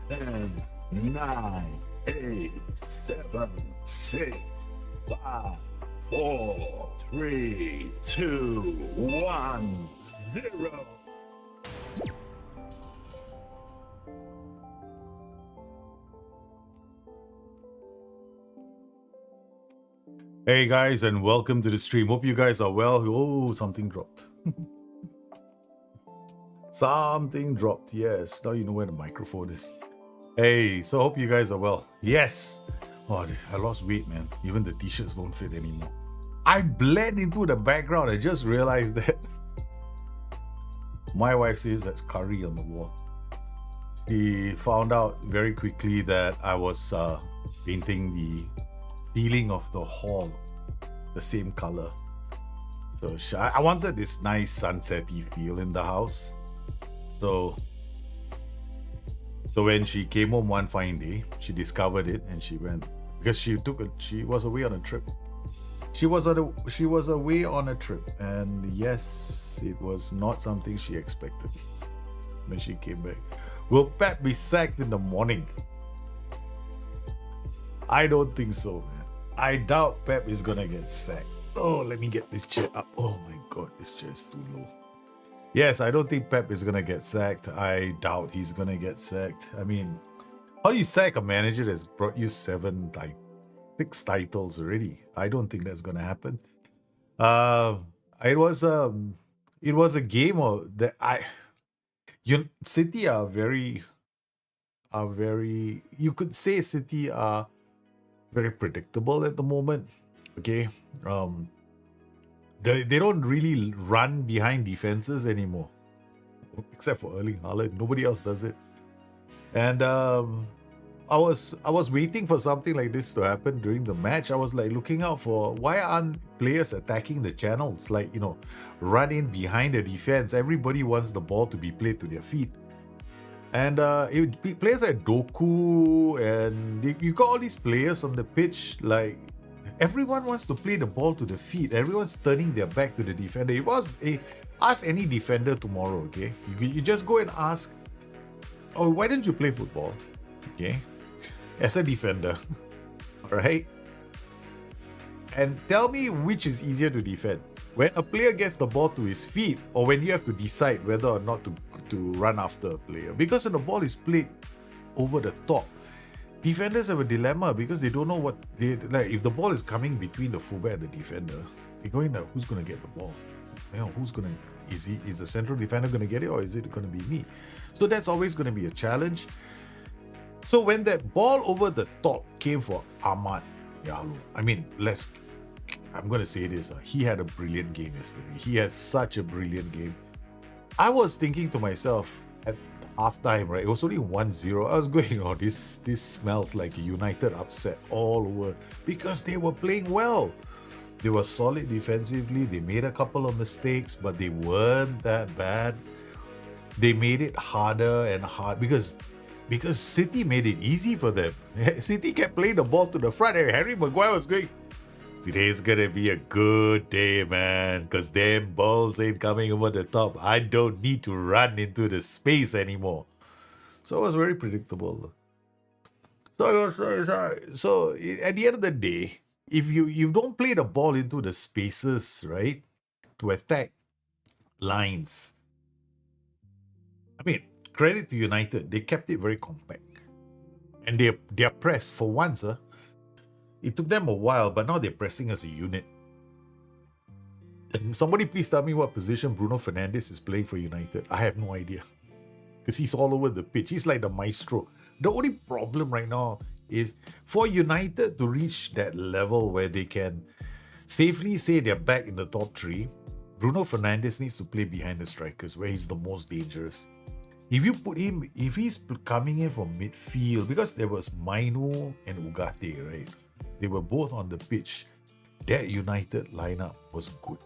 10, 9, 8, 7, 6, 5, 4, 3, 2, 1, 0. Hey guys, and welcome to the stream. Hope you guys are well. Oh, something dropped. Something dropped. Yes, now you know where the microphone is. Hey, so hope you guys are well. Yes. Oh, I lost weight, man. Even the t-shirts don't fit anymore. I blend into the background. I just realized that. My wife says that's curry on the wall. She found out very quickly that I was painting the ceiling of the hall the same color. So I wanted this nice sunset-y feel in the house. So when she came home one fine day, she discovered it and she went because she was away on a trip. She was away on a trip, and yes, it was not something she expected when she came back. Will Pep be sacked in the morning? I don't think so, man. I doubt Pep is gonna get sacked. Oh, let me get this chair up. Oh my god, this chair is too low. Yes, I don't think Pep is gonna get sacked. I doubt he's gonna get sacked. I mean, how do you sack a manager that's brought you 6 titles already? I don't think that's gonna happen. It was a game City are very you could say City are very predictable at the moment. Okay. They don't really run behind defenses anymore. Except for Erling Haaland. Nobody else does it. And I was waiting for something like this to happen during the match. I was like looking out for why aren't players attacking the channels, like, run in behind the defense. Everybody wants the ball to be played to their feet. And players like Doku, and you got all these players on the pitch, like everyone wants to play the ball to the feet. Everyone's turning their back to the defender. Ask any defender tomorrow, okay? You just go and ask, oh, why didn't you play football? Okay, as a defender, all right? And tell me which is easier to defend. When a player gets the ball to his feet, or when you have to decide whether or not to run after a player. Because when the ball is played over the top, defenders have a dilemma because they don't know what they like. If the ball is coming between the fullback and the defender, they go in there, who's gonna get the ball? Is the central defender gonna get it, or is it gonna be me? So that's always gonna be a challenge. So when that ball over the top came for Ahmad Yalo, I'm gonna say this, he had a brilliant game yesterday. He had such a brilliant game. I was thinking to myself at halftime, right? It was only 1-0. I was going, oh, this smells like a United upset all over, because they were playing well. They were solid defensively. They made a couple of mistakes, but they weren't that bad. They made it harder and hard because City made it easy for them. City kept playing the ball to the front, and Harry Maguire was going, today's gonna be a good day, man, because them balls ain't coming over the top. I don't need to run into the space anymore. So it was very predictable. So at the end of the day, if you don't play the ball into the spaces, right, to attack lines, I mean, credit to United, they kept it very compact. And they're pressed for once. It took them a while, but now they're pressing as a unit. And somebody please tell me what position Bruno Fernandes is playing for United. I have no idea. Because he's all over the pitch. He's like the maestro. The only problem right now is for United to reach that level where they can safely say they're back in the top three, Bruno Fernandes needs to play behind the strikers where he's the most dangerous. If you put him, if he's coming in from midfield, because there was Mainu and Ugarte, right? They were both on the pitch. That United lineup was good.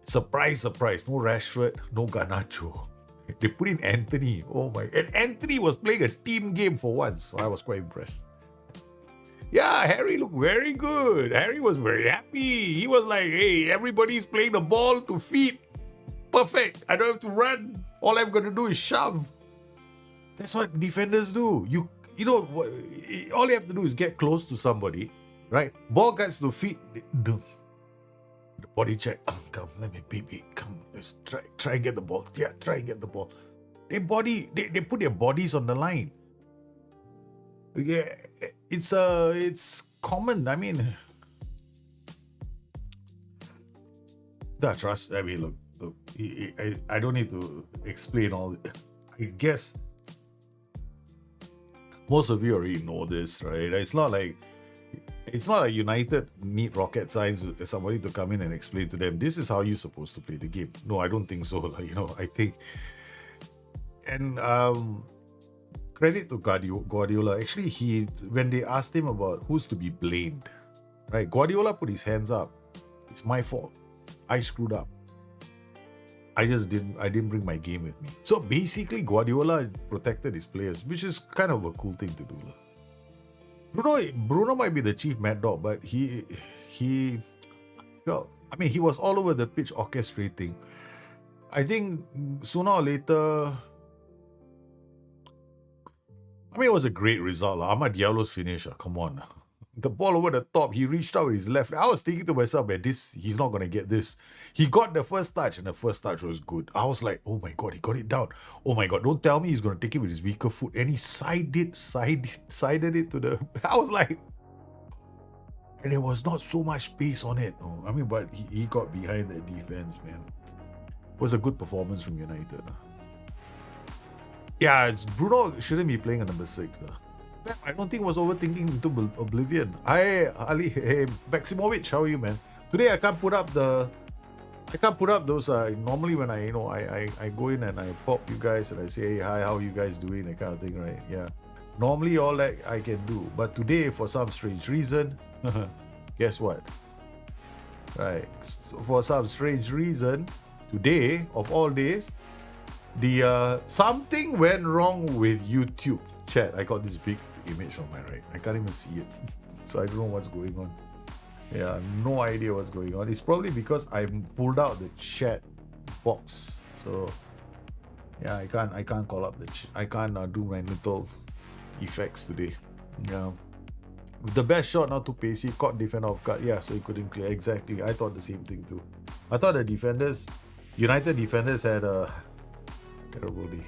Surprise, surprise. No Rashford, no Garnacho. They put in Anthony. Oh my. And Anthony was playing a team game for once. So I was quite impressed. Yeah, Harry looked very good. Harry was very happy. He was like, hey, everybody's playing the ball to feet. Perfect. I don't have to run. All I'm going to do is shove. That's what defenders do. You know, all you have to do is get close to somebody, right? Ball gets to feet. The body check. Oh, come, let me, baby. Come, let's try and get the ball. Yeah, try and get the ball. They put their bodies on the line. Yeah, it's common. I mean, that trust. I mean, look. I don't need to explain all. I guess most of you already know this, right? It's not like United need rocket science, somebody to come in and explain to them, this is how you're supposed to play the game. No, I don't think so. I think, and credit to Guardiola. Actually, when they asked him about who's to be blamed, right? Guardiola put his hands up. It's my fault. I screwed up. I didn't bring my game with me. So basically, Guardiola protected his players, which is kind of a cool thing to do. Bruno might be the chief mad dog, but he was all over the pitch orchestrating. I think sooner or later, it was a great result. Ahmad Diallo's finish, come on. The ball over the top, he reached out with his left. I was thinking to myself, man, he's not going to get this. He got the first touch, and the first touch was good. I was like, oh my God, he got it down. Oh my God, don't tell me he's going to take it with his weaker foot. And he sided it to the... I was like... And there was not so much space on it. But he got behind that defense, man. It was a good performance from United. Yeah, Bruno shouldn't be playing at number 6. I don't think was overthinking into oblivion. Hi, Ali. Hey, Maximovic, how are you, man? Today I can't put up those. Normally when I go in and I pop you guys and I say, hey, hi, how are you guys doing? That kind of thing, right? Yeah. Normally all that I can do, but today for some strange reason, guess what? Right. So for some strange reason, today of all days, the something went wrong with YouTube. Chat, I got this big image on my right. I can't even see it. So I don't know what's going on. Yeah, no idea what's going on. It's probably because I pulled out the chat box. So yeah, I can't call up I can't do my little effects today. Yeah. The best shot, not too pacey, caught defender off guard. Yeah, so he couldn't clear. Exactly. I thought the same thing too. I thought the United defenders had a terrible day.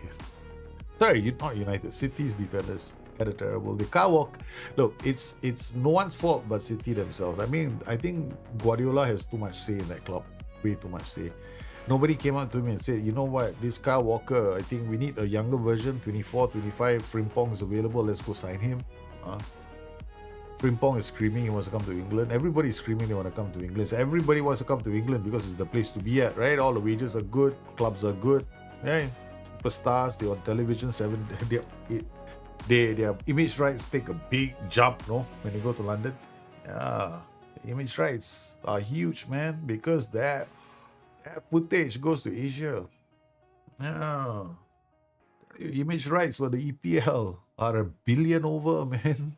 Sorry, not United. City's defenders had a terrible day. Can't walk. Look, it's no one's fault but City themselves. I think Guardiola has too much say in that club. Way too much say. Nobody came up to me and said, you know what, this Kyle Walker, I think we need a younger version, 24, 25, Frimpong is available, let's go sign him. Frimpong is screaming he wants to come to England. Everybody is screaming they want to come to England. So everybody wants to come to England because it's the place to be at, right? All the wages are good, clubs are good. Yeah, superstars, they're on television, their image rights take a big jump, no? When they go to London. Yeah, the image rights are huge, man, because that footage goes to Asia. Yeah. Image rights for the EPL are $1 billion over, man.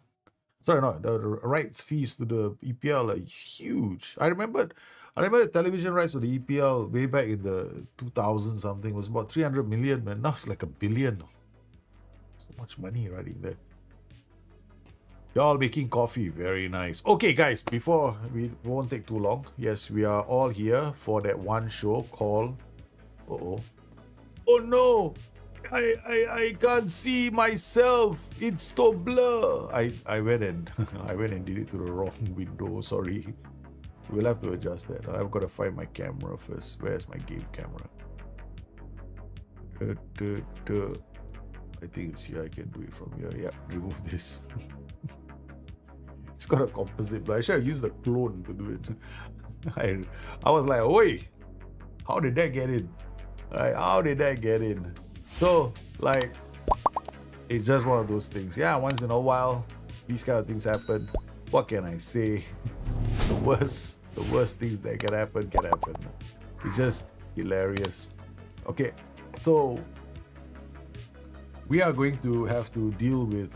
Sorry, not the rights fees to the EPL are huge. I remember the television rights for the EPL way back in the 2000 something was about 300 million, man. Now it's like $1 billion. So much money running there. Y'all making coffee, very nice. Okay, guys, before we won't take too long. Yes, we are all here for that one show called. Oh no! I can't see myself. It's so blur. I went and I went and did it to the wrong window. Sorry. We'll have to adjust that. I've got to find my camera first. Where's my game camera? I think it's here. I can do it from here. Yeah, remove this. It's got a composite, but I should have used the clone to do it. I was like, oi, how did that get in? Like, how did that get in? So, like, it's just one of those things. Yeah, once in a while, these kind of things happen. What can I say? The worst things that can happen can happen. It's just hilarious. Okay, so we are going to have to deal with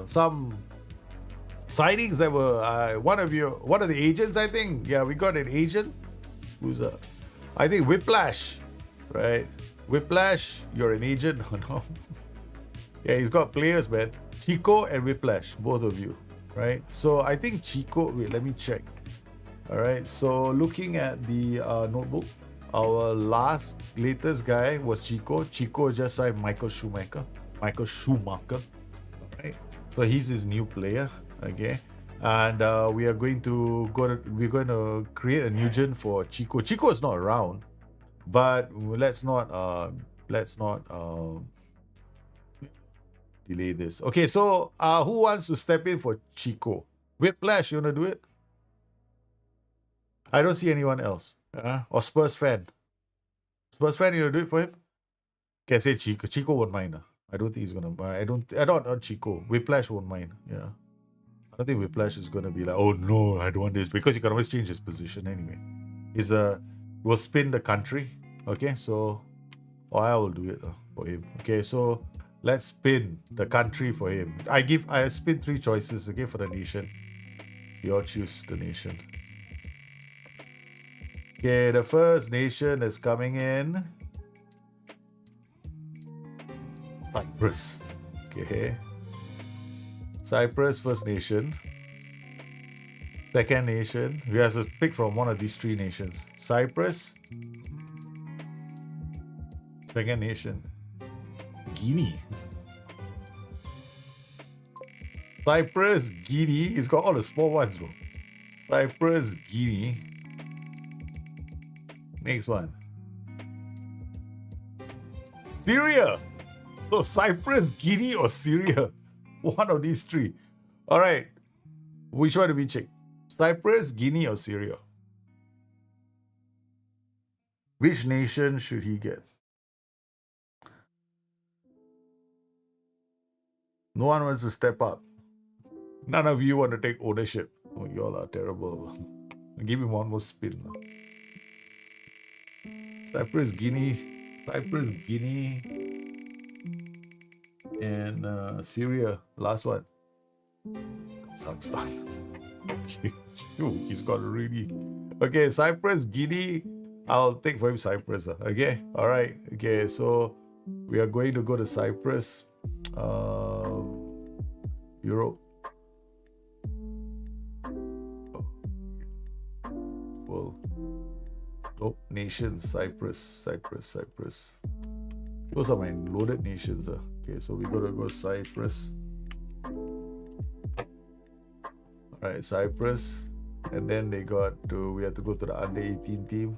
some sightings that were one of the agents, I think. Yeah, we got an agent who's I think Whiplash, right? Whiplash, you're an agent or no? Yeah, he's got players, man. Chico and Whiplash, both of you, right? So I think Chico, wait, let me check. All right, so looking at the notebook, our latest guy was Chico. Chico just signed Michael Schumacher. All right, so he's his new player. Okay, and we are going to create a new gen for Chico. Chico is not around, but let's not delay this. Okay, so who wants to step in for Chico? Whiplash, you wanna do it? I don't see anyone else. Or Spurs fan. Spurs fan, you wanna do it for him? Can say Chico. Chico won't mind. I don't think he's gonna buy. I don't not Chico. Whiplash won't mind. Yeah. I don't think Whiplash is gonna be like, oh no, I don't want this, because you can always change his position anyway. We'll spin the country. Okay, so I will do it for him. Okay, so let's spin the country for him. I spin 3 choices, okay, for the nation. You all choose the nation. Okay, the first nation is coming in. Cyprus. Okay. Cyprus, first nation. Second nation. We have to pick from one of these 3 nations. Cyprus. Second nation. Guinea. Cyprus, Guinea. It's got all the small ones, bro. Cyprus, Guinea. Next one. Syria. So Cyprus, Guinea, or Syria. One of these 3. All right. Which one do we check? Cyprus, Guinea, or Syria? Which nation should he get? No one wants to step up. None of you want to take ownership. Oh, you all are terrible. I'll give him one more spin. Cyprus, Guinea, and Syria. Last one. Kazakhstan. Okay. He's got really. Okay, Cyprus, Guinea. I'll take for him Cyprus. Okay. All right. Okay. So we are going to go to Cyprus. Europe. Well, nope. Nations. Cyprus. Those are my loaded nations. Okay, so we gotta go Cyprus. Alright, Cyprus. And then we have to go to the under 18 team.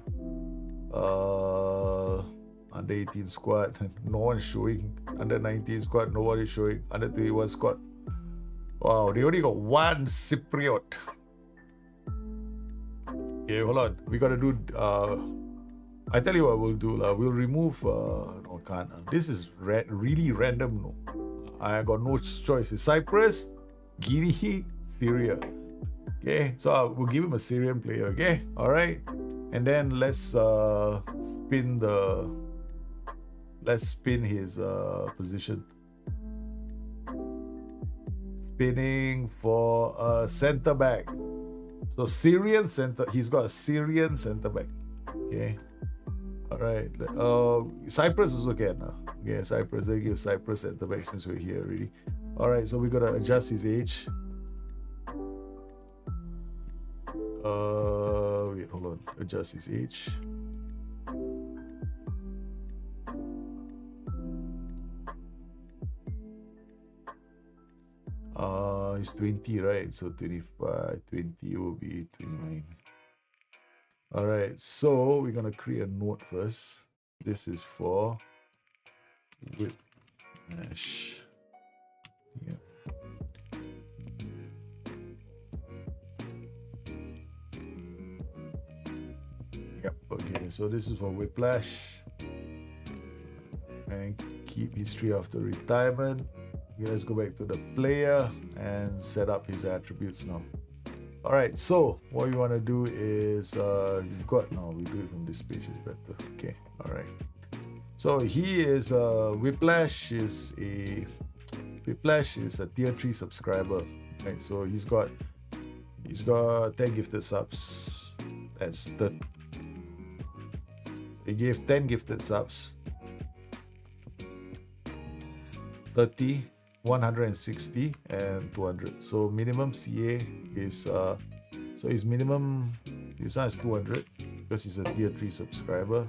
Under 18 squad, no one is showing. Under 19 squad, no one is showing. Under 21 squad. Wow, they only got 1 Cypriot. Okay, hold on. We gotta do I tell you what we'll do. We'll remove no, can't. This is really random. No, I got no choice. It's Cyprus, Guinea, Syria. Okay, so we'll give him a Syrian player. Okay, all right, and then let's spin his position. Spinning for a center back. So Syrian center. He's got a Syrian center back. Okay. All right. Cyprus is okay now. Yeah, Cyprus. They give Cyprus center back since we're here already. All right. So we're gonna adjust his age. Wait, hold on. Adjust his age. It's 20, right? So 25, 20 will be 29. All right, so we're gonna create a node first. This is for whiplash. Yeah. Yep. Okay. So this is for whiplash. And keep history after retirement. Okay, let's go back to the player and set up his attributes now. All right, so what we want to do is you've got we do it from this page is better. Okay, all right. So he is Whiplash is a tier 3 subscriber, right? So he's got 10 gifted subs. That's the he gave 10 gifted subs. 30, 160 and 200. So minimum CA is so his minimum this one is 200 because he's a tier 3 subscriber.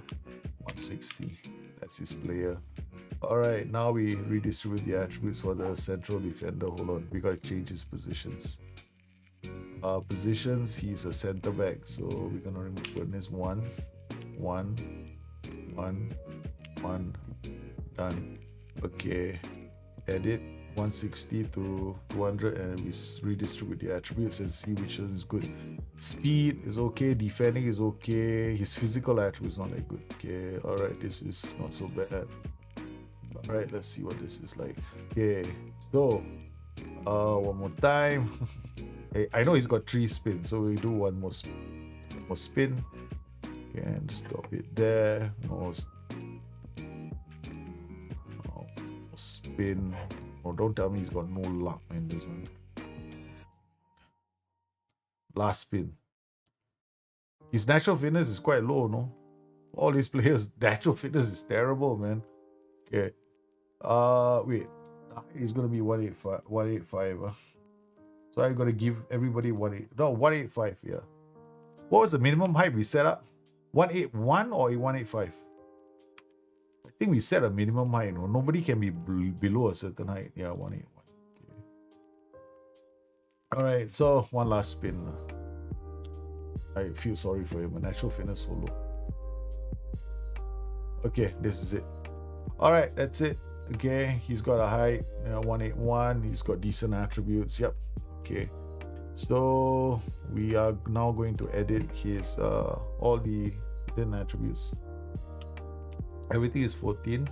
160. That's his player. Alright, now we redistribute the attributes for the central defender. Hold on, we gotta change his positions. Positions, he's a center back, so we're gonna remove this 1, 1, 1, 1, done. Okay, edit 160 to 200 and we redistribute the attributes and see which one is good. Speed is okay, defending is okay, his physical attributes not that good. Okay, alright, this is not so bad. Alright, let's see what this is like. Okay, so one more time. Hey, I know he's got 3 spins, so we do one more spin. Okay, and stop it there. No spin. Oh, don't tell me he's got no luck in this one. Last spin. His natural fitness is quite low, no? All these players' natural fitness is terrible, man. Okay. Wait. He's gonna be 185. So I'm gonna give everybody 185, yeah. What was the minimum height we set up? 181 or 185? I think we set a minimum height, no? Nobody can be below a certain height. Yeah, 181. Okay. Alright, so one last spin. I feel sorry for him. Natural fitness so low. Okay, this is it. Alright, that's it. Okay, he's got a height 181. He's got decent attributes. Yep. Okay. So we are now going to edit his all the hidden attributes. Everything is 14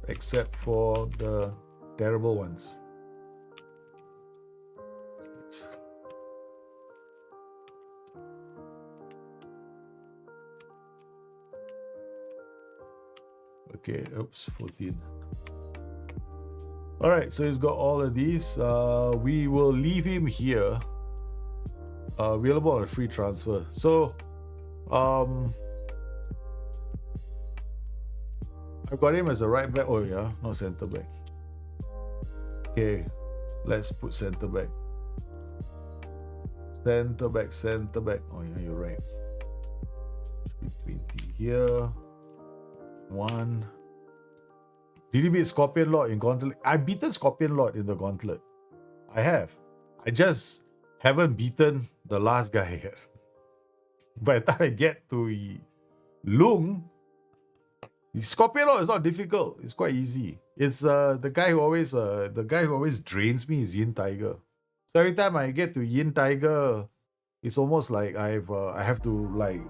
except for the terrible ones. Okay, oops, 14. All right, so he's got all of these. We will leave him here, available on a free transfer. So, I've got him as a right back. Oh yeah, no center back. Okay, let's put center back. Center back. Oh yeah, you're right. Should be 20 here. 1. Did he beat Scorpion Lord in Gauntlet? I've beaten Scorpion Lord in the Gauntlet. I have. I just haven't beaten the last guy yet. By the time I get to Lung, Scorpion Lord is not difficult. It's quite easy. It's the guy who always drains me is Yin Tiger. So every time I get to Yin Tiger, it's almost like I have to like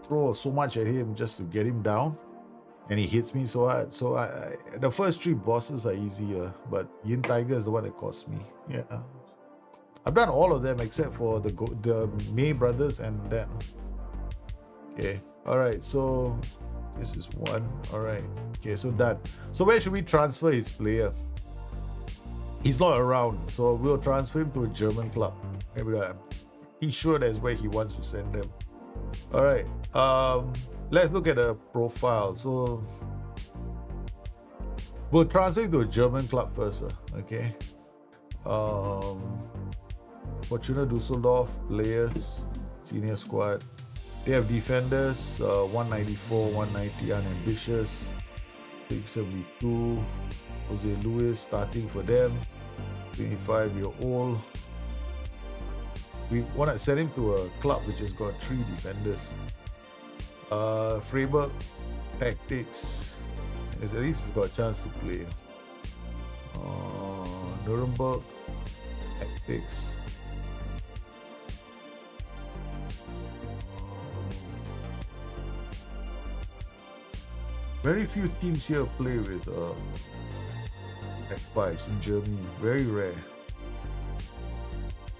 throw so much at him just to get him down. And he hits me so hard. So the first 3 bosses are easier, but Yin Tiger is the one that cost me. Yeah, I've done all of them except for the May brothers and that. Okay, all right. So this is 1. All right. Okay, so done. So where should we transfer his player? He's not around, so we'll transfer him to a German club. Okay, he's sure that's where he wants to send them. All right. Let's look at the profile. So we'll transfer to a German club first. Okay. Fortuna Dusseldorf players, senior squad. They have defenders 194, 190, unambitious, 672. Jose Luis starting for them, 25-year-old. We want to send him to a club which has got 3 defenders. Freiburg, tactics. At least he's got a chance to play. Nuremberg, tactics. Very few teams here play with F5s in Germany. Very rare.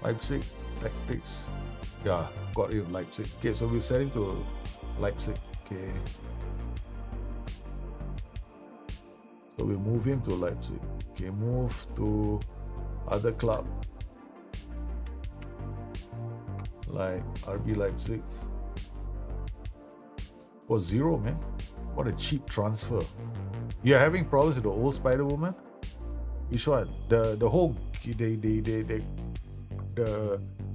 Leipzig, tactics. Yeah, got him, Leipzig. Okay, so we send him to Leipzig. Okay. So we move him to Leipzig. Okay, move to other club. Like RB Leipzig. For 0, man. What a cheap transfer. You're having problems with the old Spider-Woman? Which one? The whole the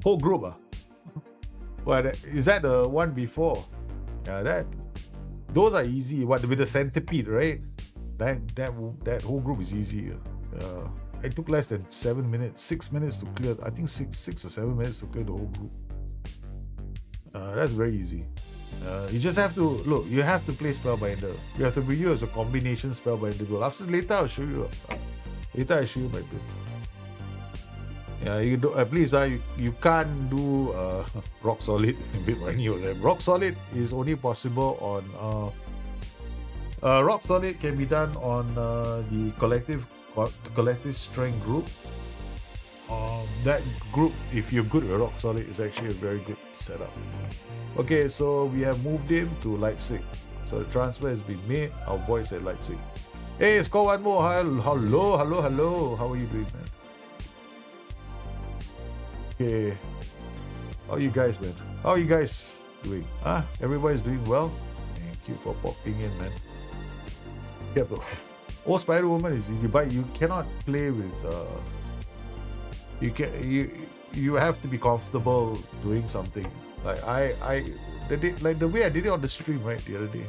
whole group But is that the one before? Yeah, those are easy. What with the centipede, right? That whole group is easy. It took less than 7 minutes, 6 minutes to clear. I think six or 7 minutes to clear the whole group. That's very easy. You just have to look. You have to play Spellbinder. You have to be used as a combination Spellbinder goal. After later, I'll show you. Later, I'll show you my build. Yeah, you do. Please, you can't do rock solid. Rock solid is only possible on. Rock solid can be done on the collective strength group. That group, if you're good with rock solid, is actually a very good setup. Okay, so we have moved him to Leipzig. So the transfer has been made. Our boys at Leipzig. Hey, score one more. Hello. How are you doing, man? Okay. How are you guys, man? How are you guys doing? Everybody's doing well? Thank you for popping in, man. Careful. Oh, Spider-Woman is easy, but you cannot play with you have to be comfortable doing something. Like the way I did it on the stream, right, the other day.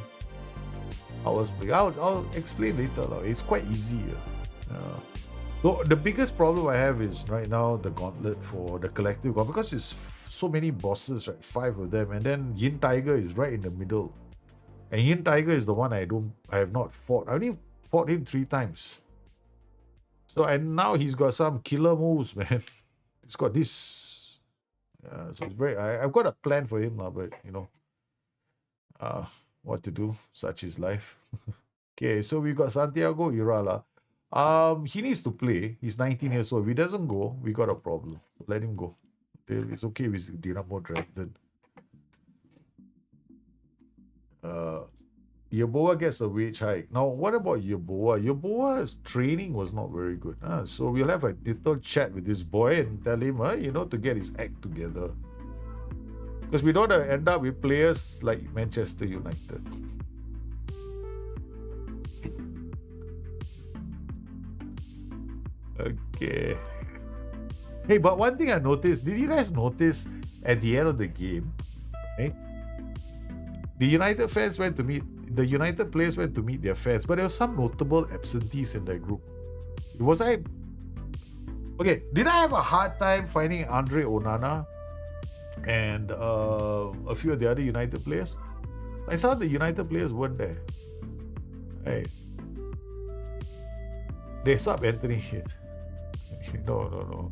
I'll explain later. It's quite easy. So the biggest problem I have is right now the gauntlet for the collective gauntlet, because it's so many bosses, right? 5 of them, and then Yin Tiger is right in the middle. And Yin Tiger is the one I have not fought. I only fought him 3 times. So and now he's got some killer moves, man. It's got this. So it's very. I've got a plan for him now, but what to do? Such is life. Okay, so we got Santiago Irala. He needs to play. He's 19 years old. If he doesn't go, we got a problem. Let him go. It's okay with Dinamo Dresden. Yeboah gets a wage hike. Now, what about Yeboah? Yeboah's training was not very good. So we'll have a little chat with this boy and tell him, to get his act together. Because we don't want to end up with players like Manchester United. Okay. Hey, but one thing I noticed, did you guys notice at the end of the game, right? The United players went to meet their fans, but there were some notable absentees in that group. Did I have a hard time finding Andre Onana and a few of the other United players? I saw the United players weren't there. Hey, they sub Anthony in. No.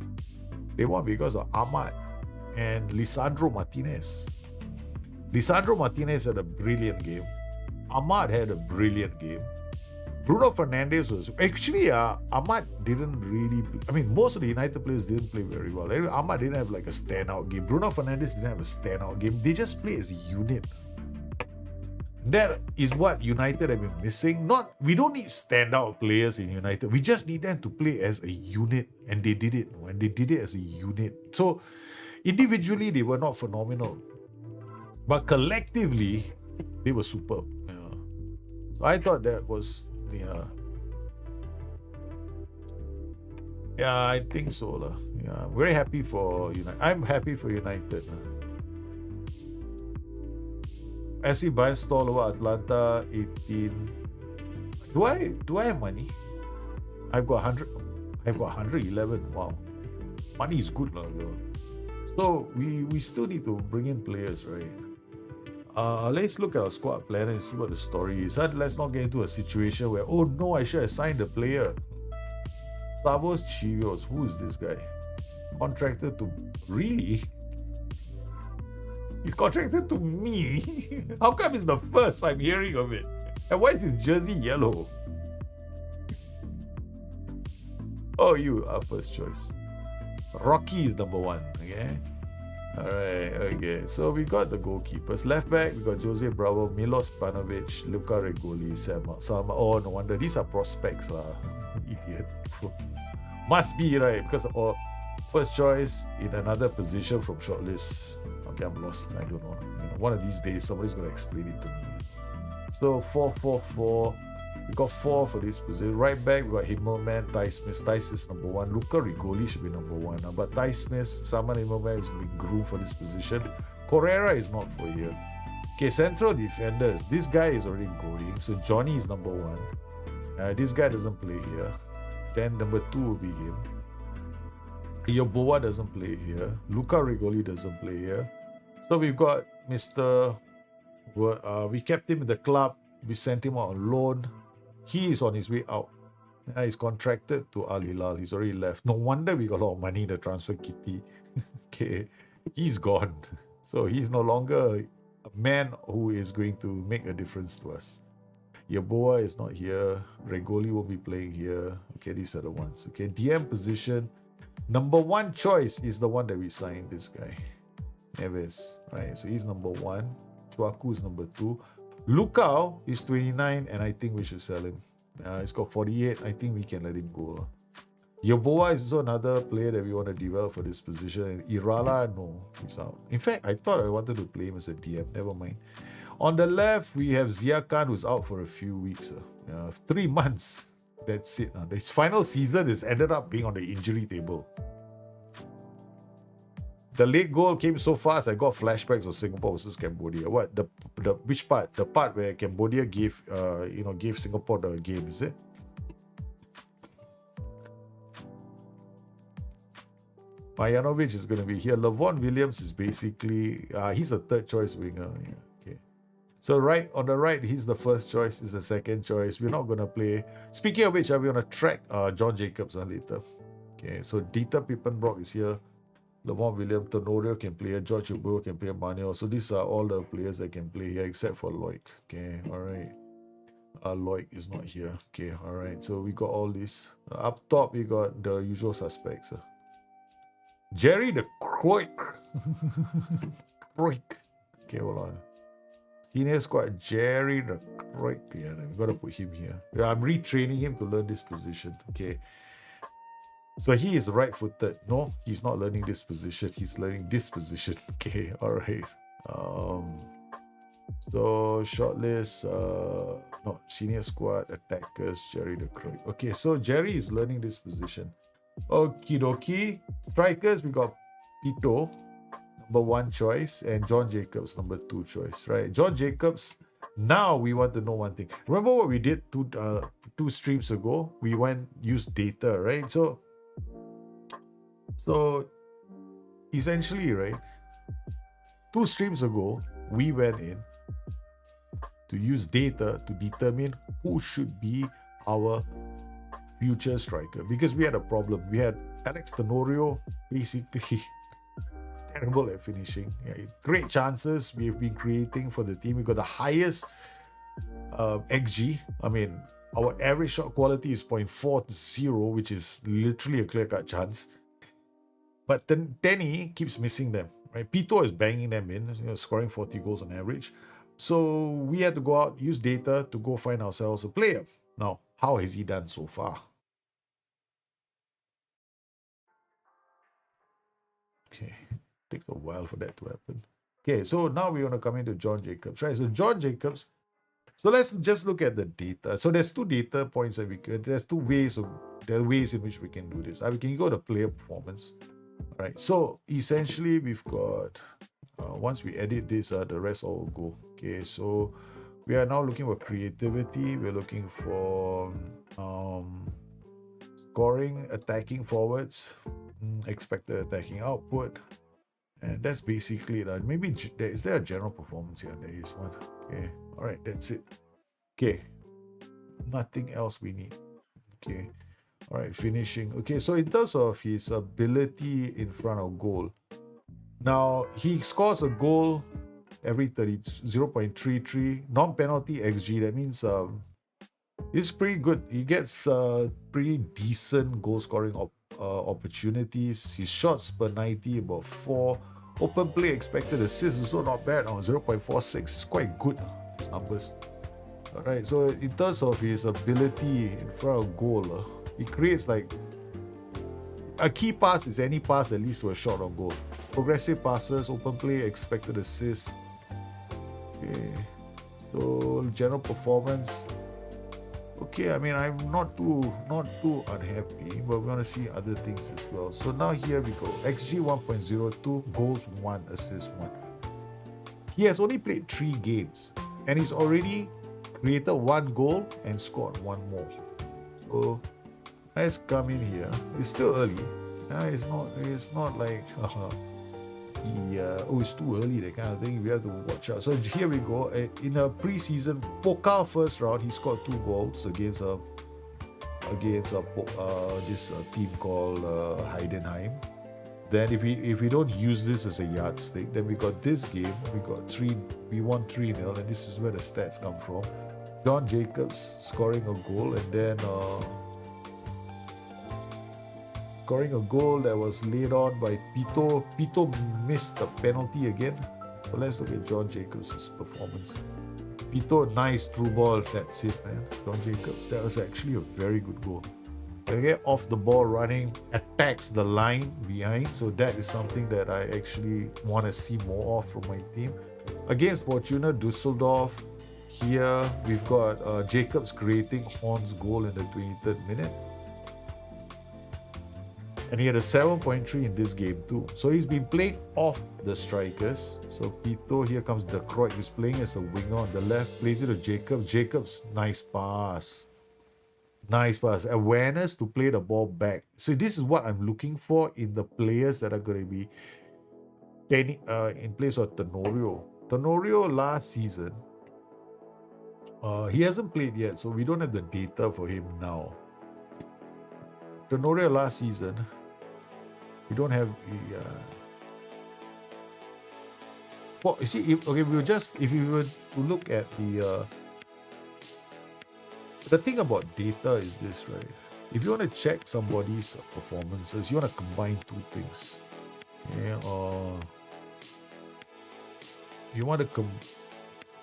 They won because of Ahmad and Lisandro Martinez. Lisandro Martinez had a brilliant game. Ahmad had a brilliant game. Bruno Fernandes was... Actually, Ahmad didn't really... most of the United players didn't play very well. Ahmad didn't have like a standout game. Bruno Fernandes didn't have a standout game. They just play as a unit. That is what United have been missing. We don't need standout players in United. We just need them to play as a unit. And they did it. And they did it as a unit. So, individually, they were not phenomenal. But collectively, they were superb. Yeah. So I thought that was... Yeah, I think so. Yeah, very happy for United. I'm happy for United. SC buy stall over Atlanta 18. Do I have money? I've got 100. I've got 111. Wow, money is good now, yo. So we still need to bring in players, right? Let's look at our squad planner and see what the story is. Let's not get into a situation where, oh no, I should have signed the player. Savos Chivios, who is this guy? Contracted to really? He's contracted to me. How come it's the first I'm hearing of it? And why is his jersey yellow? Oh, you are first choice. Rocky is number 1. Okay. Alright, okay. So we got the goalkeepers. Left back, we got Jose Bravo, Milos Panovic, Luka Regoli, Sama. Oh, no wonder. These are prospects, lah. Idiot. Must be, right? Because of first choice in another position from shortlist. Okay, I'm lost. I don't know. One of these days, somebody's going to explain it to me. So 4-4-4. We got 4 for this position. Right back, we got Himmelman, Ty Smith. Ty is number 1. Luka Rigoli should be number 1. But Ty Smith, Saman Himmelman is being groomed for this position. Correra is not for here. Okay, central defenders. This guy is already going. So Johnny is number 1. This guy doesn't play here. Then number 2 will be him. Yoboa doesn't play here. Luka Rigoli doesn't play here. So we've got Mr. We kept him in the club. We sent him out on loan. He is on his way out. He's contracted to Al Hilal. He's already left. No wonder we got a lot of money in the transfer kitty. Okay, he's gone. So he's no longer a man who is going to make a difference to us. Yaboa is not here. Regoli won't be playing here. Okay, these are the ones. Okay, DM position. Number 1 choice is the one that we signed, this guy. Neves, right? So he's number 1. Chuaku is number 2. Lukau is 29, and I think we should sell him. He's got 48. I think we can let him go. Yoboa is also another player that we want to develop for this position. And Irala, no, he's out. In fact, I thought I wanted to play him as a DM. Never mind. On the left, we have Zia Khan, who's out for a few weeks. 3 months. That's it. His final season has ended up being on the injury table. The late goal came so fast, I got flashbacks of Singapore versus Cambodia. What the which part? The part where Cambodia gave gave Singapore the game, is it? Marjanovic is going to be here. Lavon Williams is basically he's a 3rd choice winger. Yeah, okay. So on the right, he's the 1st choice. He's the 2nd choice. We're not going to play. Speaking of which, we're going to track John Jacobs later. Okay. So Dieter Pippenbrock is here. Lavon Williams, Tenorio can play here. George Ubo can play Manuel. So these are all the players that can play here except for Loic. Okay, all right. Loic is not here. Okay, all right. So we got all this. Up top, we got the usual suspects. Jerry the Croik. Croik. Okay, hold on. Senior squad, Jerry the Croik. Yeah, we got to put him here. Yeah, I'm retraining him to learn this position. Okay. So he is right-footed. No, he's not learning this position. He's learning this position. Okay, all right. So shortlist, no, senior squad, attackers, Jerry the Croy. Okay, so Jerry is learning this position. Okie dokie. Strikers, we got Pito, number 1 choice, and John Jacobs, number 2 choice, right? John Jacobs, now we want to know one thing. Remember what we did two streams ago? We used data, right? So essentially, right, 2 streams ago, we went in to use data to determine who should be our future striker, because we had a problem. We had Alex Tenorio, basically terrible at finishing. Yeah, great chances we've been creating for the team. We got the highest XG. I mean, our average shot quality is 0.40, which is literally a clear-cut chance. But then Tenny keeps missing them, right? Pito is banging them in, scoring 40 goals on average. So we had to go out, use data to go find ourselves a player. Now, how has he done so far? Okay, takes a while for that to happen. Okay, so now we want to come into John Jacobs, right? So John Jacobs, so let's just look at the data. So there's 2 data points that there's 2 ways in which we can do this. We can go to player performance. All right, so essentially we've got, once we edit this, the rest all will go. Okay, so we are now looking for creativity. We're looking for Scoring, attacking forwards, expected attacking output. And that's basically it. Maybe is there a general performance here? There is one. Okay. All right. That's it. Okay. Nothing else we need. Okay. All right. Finishing. Okay. So in terms of his ability in front of goal, now he scores a goal every 0.33 non-penalty xG. That means it's pretty good. He gets pretty decent goal scoring opportunities. His shots per 90 about 4. Open play expected assists also not bad. 0.46. It's quite good. His numbers. Alright, so in terms of his ability in front of goal, he creates like a key pass is any pass that leads to a shot on goal. Progressive passes, open play, expected assists. Okay, so general performance. Okay, I mean I'm not too unhappy, but we want to see other things as well. So now here we go. XG 1.02, goals 1, assists 1. He has only played 3 games and he's already created 1 goal and scored 1 more. So let's come in here. It's still early. It's not like it's too early, that kind of thing. We have to watch out. So here we go. In a preseason Pokal first round, he scored 2 goals against this team called Heidenheim. Then if we don't use this as a yardstick, then we got this game. We won 3-0, and this is where the stats come from. John Jacobs scoring a goal, and then scoring a goal that was laid on by Pito. Pito missed the penalty again. So let's look at John Jacobs' performance. Pito, nice through ball. That's it, man. John Jacobs, that was actually a very good goal. Okay, off the ball running, attacks the line behind. So that is something that I actually want to see more of from my team. Against Fortuna Düsseldorf, here we've got Jacobs creating Horn's goal in the 23rd minute. And he had a 7.3 in this game too. So he's been playing off the strikers. So Pito, here comes De Kroijt, who's playing as a winger on the left, plays it to Jacobs. Jacobs, nice pass. Nice pass. Awareness to play the ball back. So this is what I'm looking for in the players that are going to be in place of Tenorio. Tenorio last season, he hasn't played yet, so we don't have the data for him now. Tenorio last season, we don't have the. You see, if we were to look at the thing about data is this, right? If you want to check somebody's performances, you want to combine 2 things. Okay, you want to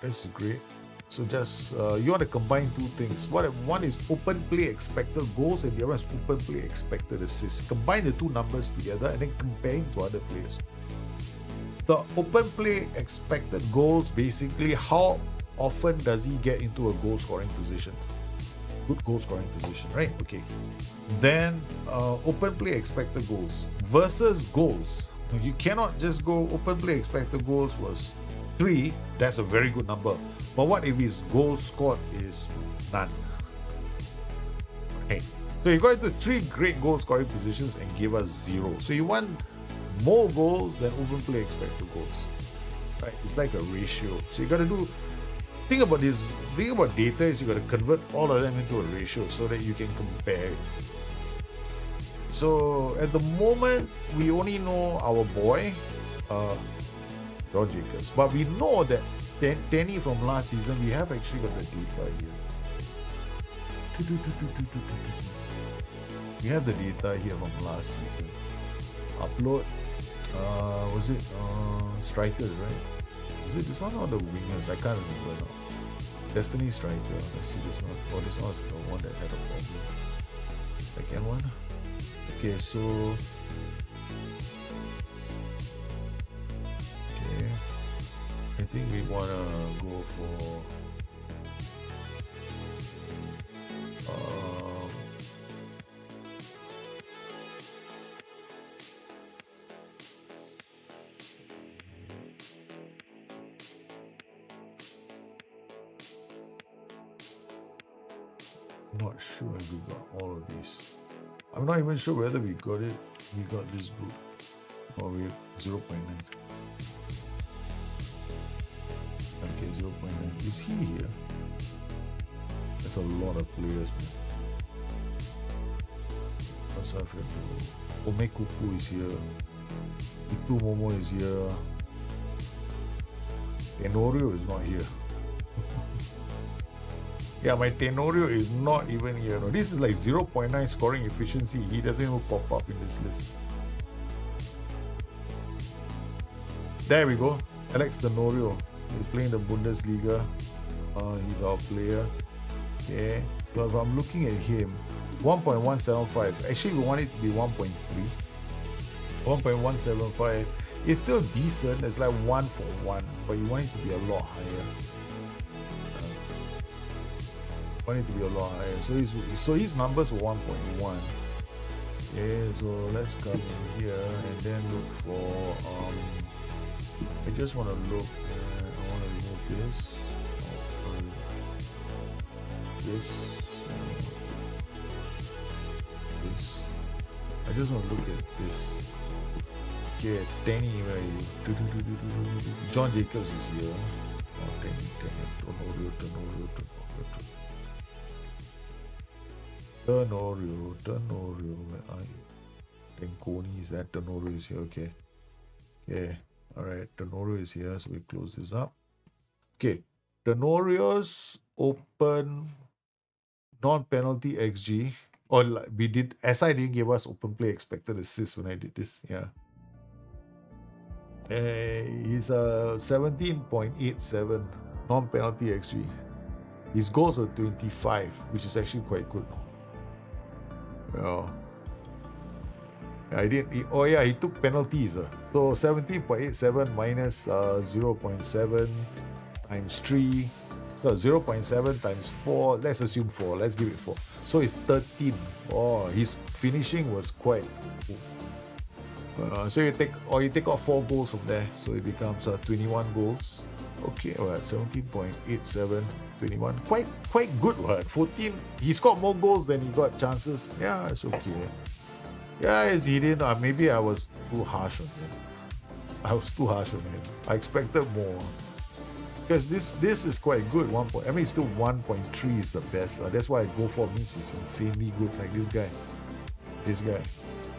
this is great. So just you want to combine 2 things. One is open play expected goals, and the other is open play expected assists. Combine the 2 numbers together and then compare him to other players. The open play expected goals, basically how often does he get into a goal scoring position? Good goal scoring position, right? Okay. Then open play expected goals versus goals. You cannot just go open play expected goals was 3, that's a very good number. But what if his goal scored is none? Okay. So you got into 3 great goal scoring positions and give us 0. So you want more goals than open play expected goals. Right? It's like a ratio. So you got to do. Thing about data is you got to convert all of them into a ratio so that you can compare. So at the moment, we only know our boy, John Jacobs, but we know that Tenny from last season, we have actually got the data here. We have the data here from last season. Upload. Was it strikers, right? Is it this one or the wingers? I can't remember now. Destiny Striker. Let's see this one. Oh, this one's the one that had a problem. Second one. Okay, so. Okay. I think we wanna go for. Not sure if we got all of these. I'm not even sure whether we got it. We got this group. Or we 0.9. Okay, 0.9. Is he here? That's a lot of players, man. Omekuku is here. Itu Momo is here. Tenorio is not here. Yeah, my Tenorio is not even here. No, this is like 0.9 scoring efficiency. He doesn't even pop up in this list. There we go. Alex Tenorio. He's playing the Bundesliga. He's our player. Okay. So if I'm looking at him, 1.175. Actually, we want it to be 1.3. 1.175. It's still decent. It's like 1 for 1, but you want it to be a lot higher. Want it to be a lot higher. So his numbers were 1.1. Okay, so let's come in here and then look for I just want to look I want to remove this. This. I just want to look at this. Okay, Danny, where are you? John Jacobs is here. Oh, Danny, Tenorio, where are you? Tenkoni, is that Tenorio is here? Okay. Okay. Alright, Tenorio is here, so we close this up. Okay. Tenorio's open non-penalty XG. Or like we did, SI didn't give us open play expected assist when I did this. Yeah. He's a 17.87 non-penalty XG. His goals were 25, which is actually quite good. Well, I didn't. He took penalties. So 17.87 minus 0.7 times 3. So 0.7 times 4. Let's assume 4. Let's give it 4. So it's 13. Oh, his finishing was quite cool. So you take off 4 goals from there. So it becomes 21 goals. Okay, all right, 17.87, 21. Quite good, right? 14. He scored more goals than he got chances. Yeah, it's okay. Yeah, he didn't. Maybe I was too harsh on him. I expected more. Because this is quite good. Still 1.3 is the best. That's why I go for. Means he's insanely good. Like this guy.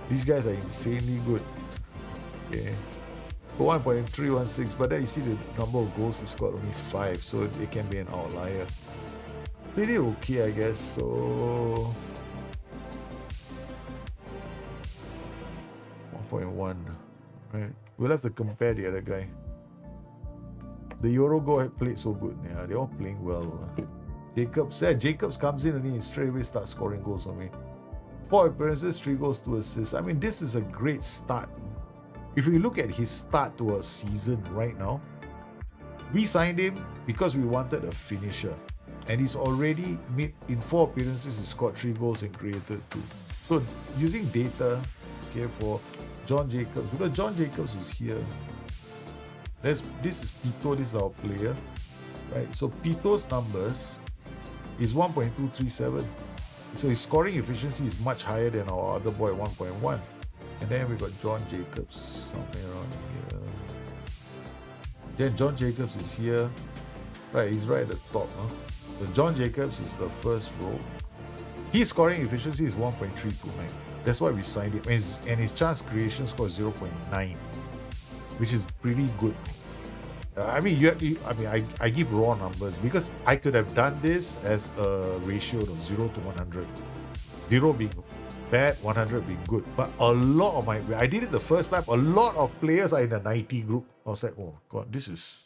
These guys are insanely good. Okay. 1.316, but then you see the number of goals he scored only 5, so it can be an outlier. Pretty okay, I guess. So 1.1, right? We'll have to compare the other guy. The Eurogo had played so good. Yeah, they're all playing well. Jacobs comes in and he straight away starts scoring goals for me. 4 appearances, 3 goals, 2 assists. I mean, this is a great start. If we look at his start to a season right now, we signed him because we wanted a finisher. And he's already made, in 4 appearances, he scored 3 goals and created 2. So using data, okay, for John Jacobs, because John Jacobs is here. This is Pito, this is our player. Right? So Pito's numbers is 1.237. So his scoring efficiency is much higher than our other boy, 1.1. And then we got John Jacobs somewhere around here. Then John Jacobs is here. Right, he's right at the top. So John Jacobs is the first row. His scoring efficiency is 1.329. That's why we signed him. And his chance creation score is 0.9, which is pretty good. I give raw numbers because I could have done this as a ratio of 0 to 100. 0 being bad, 100 being good. But a lot of I did it the first time, a lot of players are in the 90 group. I was like, oh God, this is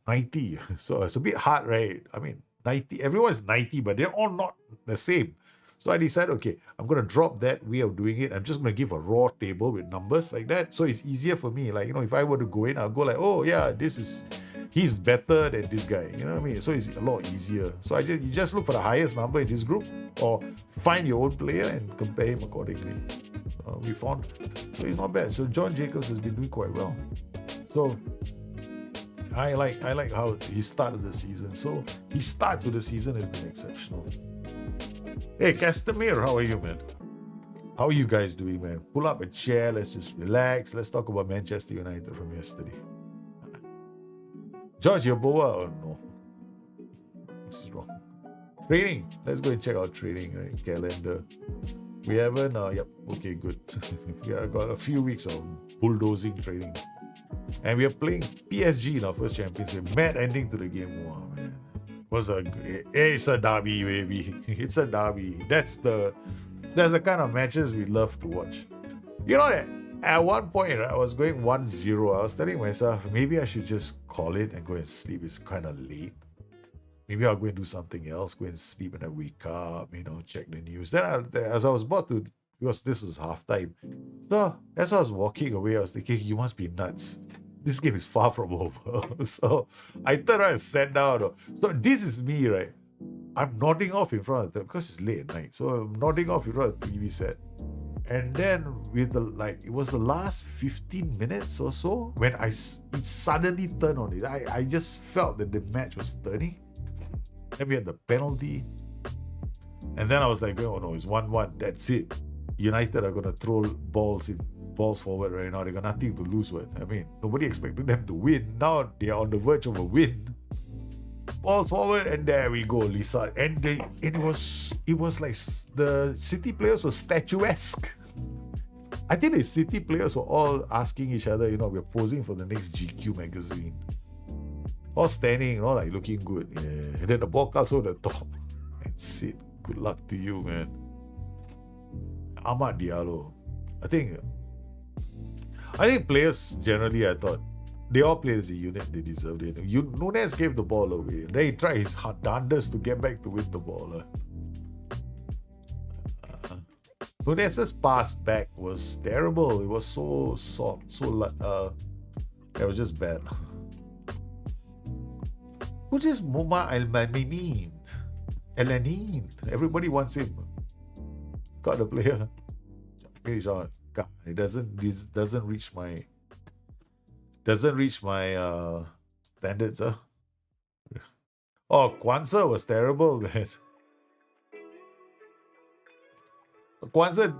90. So it's a bit hard, right? 90, everyone's 90, but they're all not the same. So I decided, okay, I'm going to drop that way of doing it. I'm just going to give a raw table with numbers like that. So it's easier for me. Like, if I were to go in, I'll go like, oh yeah, he's better than this guy. You know what I mean? So it's a lot easier. So you just look for the highest number in this group or find your own player and compare him accordingly. We found, so he's not bad. So John Jacobs has been doing quite well. So I like how he started the season. So his start to the season has been exceptional. Hey, Castamere, how are you, man? How are you guys doing, man? Pull up a chair. Let's just relax. Let's talk about Manchester United from yesterday. George Yeboah? Oh, no. This is wrong. Training. Let's go and check out training, right? Calendar. We haven't, yep, okay, good. We have got a few weeks of bulldozing training. And we are playing PSG in our first championship. Mad ending to the game. Wow, man. It's a derby, baby. It's a derby. That's the kind of matches we love to watch. You know that at one point I was going 1-0. I was telling myself, maybe I should just call it and go and sleep. It's kind of late. Maybe I'll go and do something else, go and sleep and I wake up, check the news. Then as I was about to, because this is halftime. So as I was walking away, I was thinking, you must be nuts. This game is far from over. So I turned around and sat down. So this is me, right? I'm nodding off in front of them because it's late at night. So I'm nodding off in front of the TV set. And then with it was the last 15 minutes or so when it suddenly turned on it. I just felt that the match was turning. Then we had the penalty. And then I was like, oh no, it's 1-1. That's it. United are going to throw balls forward right now. They got nothing to lose with. I mean, nobody expected them to win. Now they are on the verge of a win. Balls forward, and there we go, Lisa. And it was like the City players were statuesque. I think the City players were all asking each other, we're posing for the next GQ magazine. All standing, like looking good. Yeah. And then the ball comes over the top. That's it. Good luck to you, man. Amad Diallo. I think players generally, I thought, they all played as a unit. They deserved it. Nunes gave the ball away. Then he tried his darndest to get back to win the ball. Nunes' pass back was terrible. It was so soft. It was just bad. Who's this Moma Al-Manin? Elanin. Everybody wants him. Got the player. God, this doesn't reach my standards. Oh, Kwanzaa was terrible, man. Kwanzaa,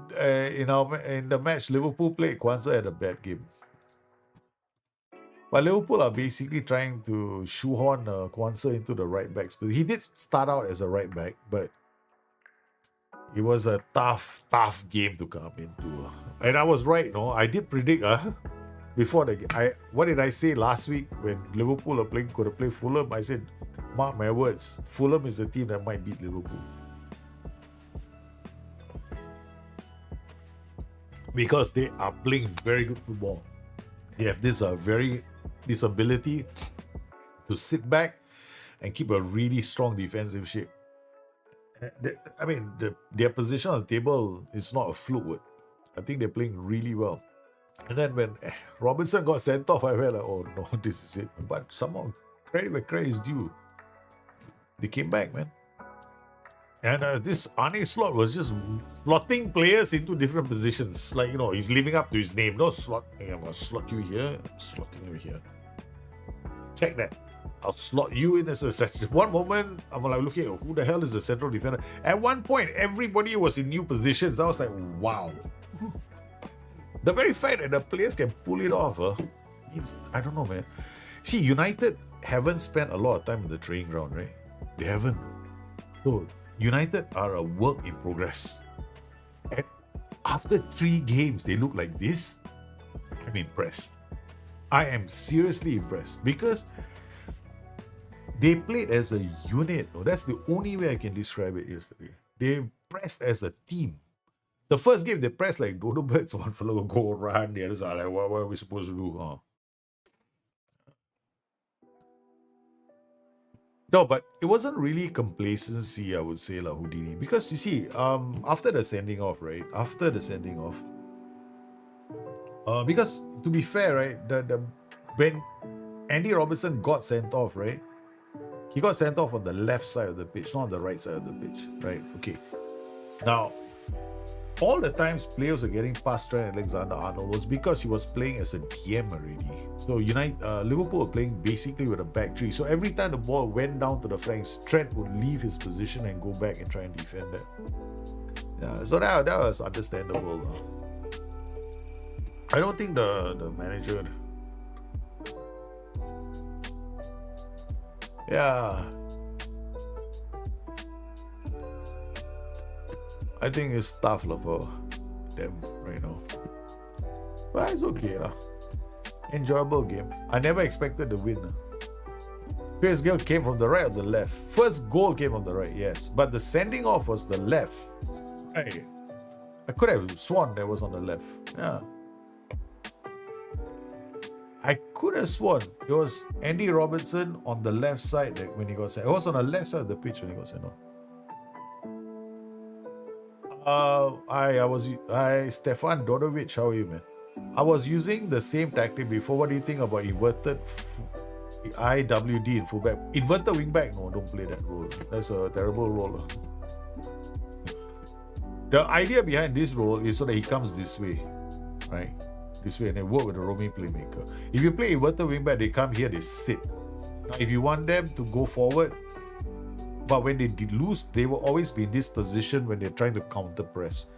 in the match Liverpool played, Kwanzaa had a bad game. But Liverpool are basically trying to shoehorn Kwanzaa into the right back. He did start out as a right back, but it was a tough game to come into. And I was right, no? I did predict before the game. What did I say last week when Liverpool could have played Fulham? I said, mark my words, Fulham is the team that might beat Liverpool. Because they are playing very good football. They have this ability to sit back and keep a really strong defensive shape. Their position on the table is not a fluke. I think they're playing really well. And then when Robinson got sent off, I felt like, oh no, this is it. But somehow, credit where credit is due. They came back, man. And this Arne Slot was just slotting players into different positions. Like, he's living up to his name. No slot. Hey, I'm going to slot you here. I'm slotting you here. Check that. I'll slot you in as a central. One moment, I'm like looking at who the hell is the central defender. At one point, everybody was in new positions. I was like, wow. The very fact that the players can pull it off means, I don't know, man. See, United haven't spent a lot of time in the training ground, right? They haven't. So, United are a work in progress. And after 3 games, they look like this. I'm impressed. I am seriously impressed because they played as a unit. That's the only way I can describe it yesterday. They pressed as a team. The first game, they pressed like dodo birds. One fellow will go run. The others are like, what are we supposed to do? No, but it wasn't really complacency, I would say, Houdini. Because you see, after the sending off, right? Because to be fair, right, when Andy Robertson got sent off, right? He got sent off on the left side of the pitch, not on the right side of the pitch, right? Okay. Now, all the times players are getting past Trent Alexander-Arnold was because he was playing as a DM already. So Liverpool were playing basically with a back three. So every time the ball went down to the flanks, Trent would leave his position and go back and try and defend that. Yeah, so that was understandable. I don't think the manager. Yeah, I think it's tough for them right now. But it's okay lah. Enjoyable game. I never expected to win. First goal came from the right or the left? First goal came from the right, yes. But the sending off was the left. Hey, I could have sworn that was on the left. Yeah. I could have sworn it was Andy Robertson on the left side when he got sent. It was on the left side of the pitch when he got sent off. Stefan Dodovic, how are you, man? I was using the same tactic before. What do you think about inverted IWD in fullback? Inverted wingback? No, don't play that role. That's a terrible role. The idea behind this role is so that he comes this way, right? This way, and they work with the roaming playmaker. If you play inverted wingback, they come here, they sit. Now, if you want them to go forward, but when they lose, they will always be in this position when they're trying to counter press.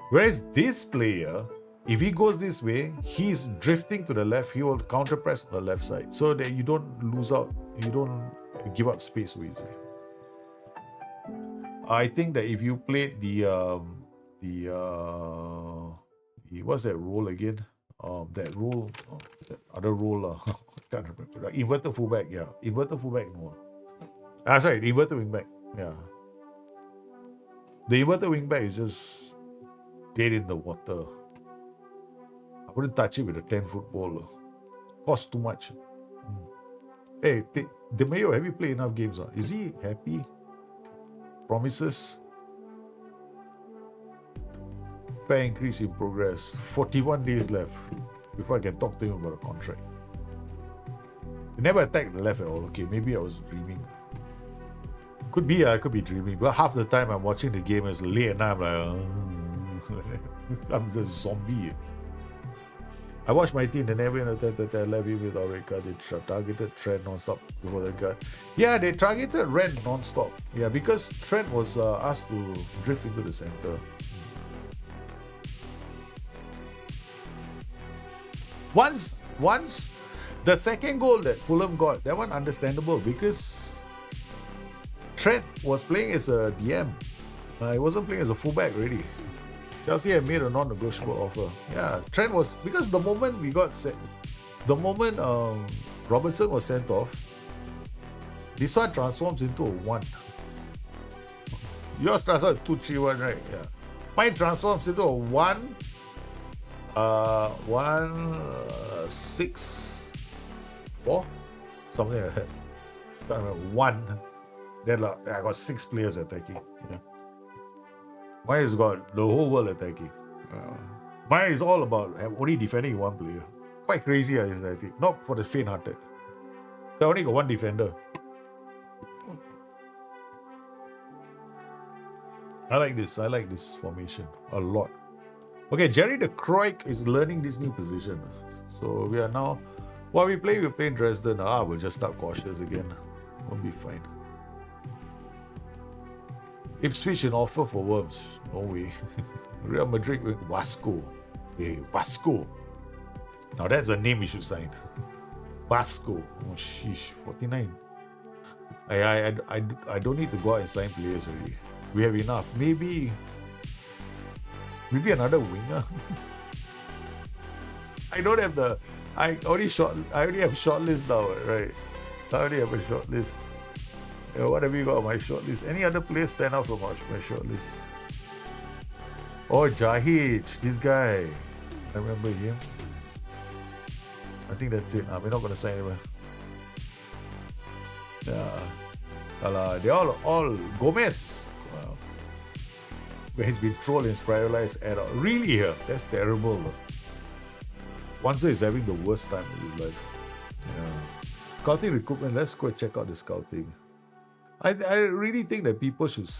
Whereas this player, if he goes this way, he's drifting to the left, he will counter press on the left side so that you don't lose out, you don't give up space so easily. I think that if you played the what's that role again? That role, that other role, I can't remember. Inverted fullback, yeah. Inverted fullback, no. Sorry, inverted wingback, yeah. The inverted wingback is just dead in the water. I wouldn't touch it with a 10-foot ball. Costs too much. Hey, De Mayo, have you played enough games? Is he happy? Promises? Fair increase in progress. 41 days left before I can talk to him about a contract. He never attacked the left at all. Okay, maybe I was dreaming. Could be, I could be dreaming. But half the time I'm watching the game, it's late at night. I'm like, I'm the zombie. I watched my team, they never left him with Aureka. They targeted Trent non-stop before the guard. Yeah, they targeted Ren non-stop. Yeah, because Trent was asked to drift into the center. Once the second goal that Fulham got, that one understandable because Trent was playing as a DM. He wasn't playing as a fullback already. Chelsea had made a non-negotiable offer. Yeah, Trent was, because the moment we got set, the moment Robertson was sent off, this one transforms into a 1. Yours transforms 2-3-1, right? Yeah. Mine transforms into a 1, 6, 4, something like that. Can't remember. 1. Then I got 6 players attacking. Yeah. Mine has got the whole world attacking. Mine is all about only defending one player. Quite crazy, I think. Not for the faint-hearted. I only got one defender. I like this formation a lot. Okay, Jerry de Kroik is learning this new position. So we are now, while we play Dresden. We'll just start cautious again. Won't be fine. Ipswich an offer for Worms. No way. Real Madrid with Vasco. Hey, Vasco. Now that's a name we should sign. Vasco. Oh sheesh, 49. I don't need to go out and sign players already. We have enough. Maybe another winger. I already have shortlist now, right? I already have a shortlist. What have you got on my shortlist? Any other players stand out from my shortlist? Oh, Jahic, this guy. I remember him. I think that's it. We're not going to sign him. Yeah. They're all Gomez. Wow. Where he's been trolled and spiralized at all. Really? That's terrible. Wanzer is having the worst time of his life. Yeah. Scouting recruitment. Let's go check out the scouting. I really think that people should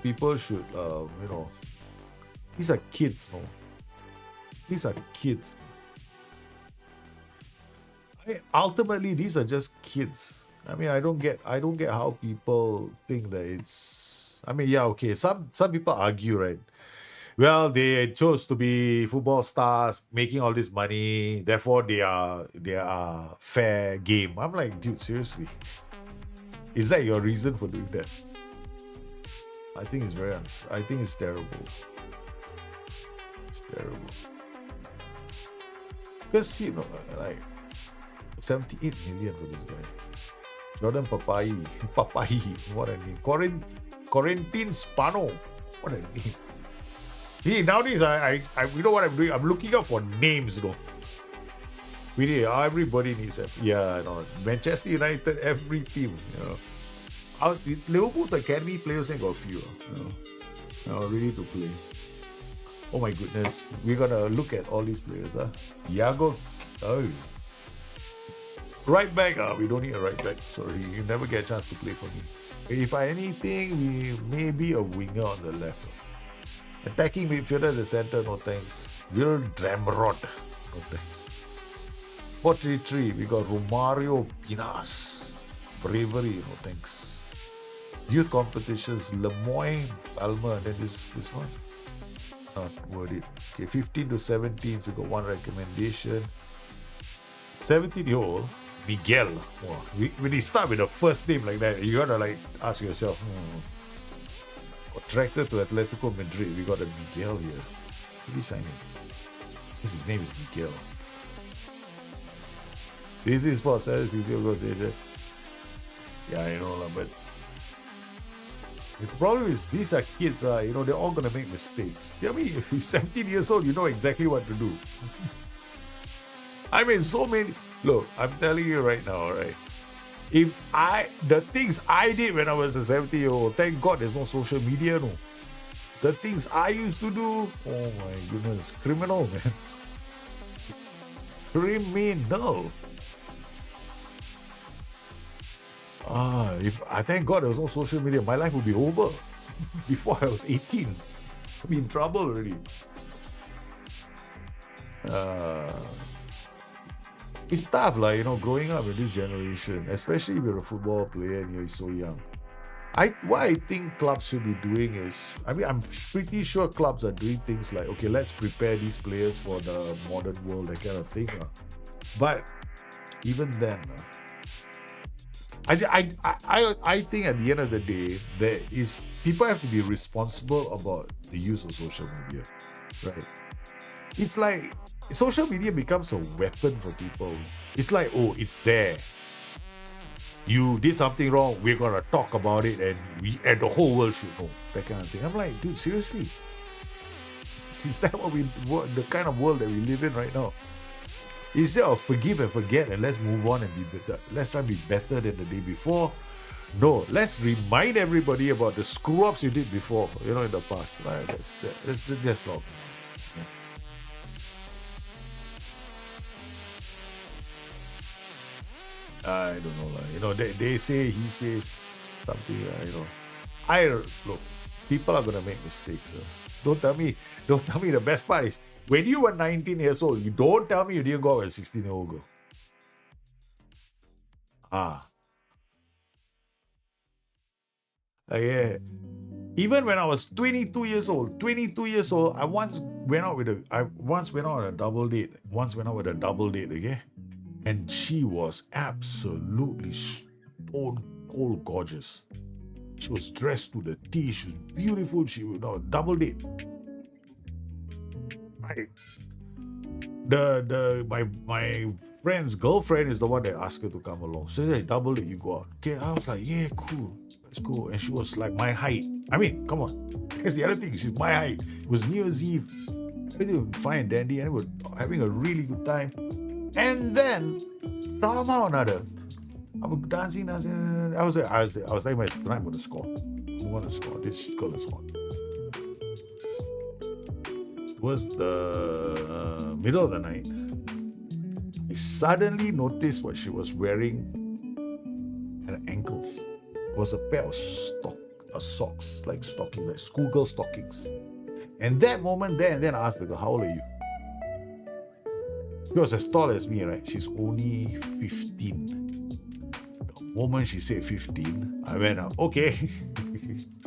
these are kids, no? These are kids. Ultimately, these are just kids. I mean, I don't get how people think that it's. I mean, yeah, okay. Some people argue, right? Well, they chose to be football stars, making all this money. Therefore, they are fair game. I'm like, dude, seriously, is that your reason for doing that? I think it's I think it's terrible. It's terrible. Because like 78 million for this guy. Jordan Papai, what a name. Corentin Spano, what a name. Nowadays, you know what I'm doing? I'm looking up for names, Really, everybody needs it. Yeah, Manchester United, every team, Liverpool's academy players ain't got a few, ready to play. Oh my goodness, we're gonna look at all these players, Iago, right back, we don't need a right back. Sorry, you never get a chance to play for me. If anything, we may be a winger on the left. Attacking midfielder in the center, no thanks. Will Dramrod, no thanks. 4-3-3, we got Romario Pinas. Bravery, no thanks. Youth competitions, Lemoyne, Palmer, and then this one. Not worth it. Okay, 15 to 17, so we got one recommendation. 17-year-old, Miguel. Wow. When you start with a first name like that, you gotta ask yourself, attracted to Atletico Madrid, we got a Miguel here. Who we signing? His name is Miguel. This is for Association. Yeah, I know, but the problem is these are kids, they're all gonna make mistakes. I mean, if you're 17 years old, you know exactly what to do. I mean, so many. Look, I'm telling you right now, right? The things I did when I was a 17-year-old, thank God there's no social media, no. The things I used to do, oh my goodness, criminal, man. Criminal. If I thank God there was no social media, my life would be over before I was 18. I'd be in trouble already. It's tough, growing up in this generation, especially if you're a football player and you're so young. What I think clubs should be doing is, I'm pretty sure clubs are doing things like, okay, let's prepare these players for the modern world, that kind of thing. But even then, I think at the end of the day, people have to be responsible about the use of social media, right? It's like social media becomes a weapon for people. It's like, oh, it's there. You did something wrong, we're gonna talk about it, and the whole world should know, that kind of thing. I'm like, dude, seriously? Is that the kind of world that we live in right now? Instead of forgive and forget and let's move on and be better, let's try and be better than the day before. No, let's remind everybody about the screw-ups you did before, in the past. Right? That's long. I don't know. They say, he says something, look, people are gonna make mistakes. Don't tell me the best part is when you were 19 years old, you don't tell me you didn't go out with a 16-year-old girl. Yeah. Even when I was 22 years old, I once went out on a double date. Okay? And she was absolutely stone cold gorgeous. She was dressed to the T. She was beautiful. She was double date. Right. My friend's girlfriend is the one that asked her to come along. So she said, double date, you go out. Okay, I was like, yeah, cool. Let's go. And she was like my height. Come on. That's the other thing. She's my height. It was New Year's Eve. Everything was fine and dandy, and we were having a really good time. And then somehow or another, I was dancing. I was like, tonight I'm going to score. I'm going to score. This girl is hot. It was the middle of the night. I suddenly noticed what she was wearing at her ankles. It was a pair of socks, like stockings, like schoolgirl stockings. And that moment there and then I asked the girl, how old are you? She was as tall as me, right? She's only 15. The moment she said 15, I went, okay,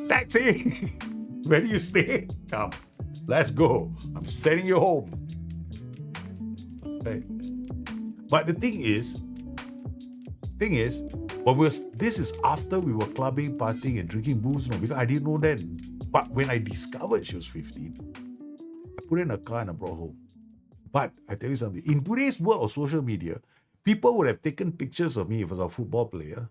taxi! Where do you stay? Come. Let's go. I'm sending you home. Right. But the thing is, when this is after we were clubbing, partying, and drinking booze, no, because I didn't know that. But when I discovered she was 15, I put her in a car and I brought home. But I tell you something, in today's world of social media, people would have taken pictures of me if I was a football player,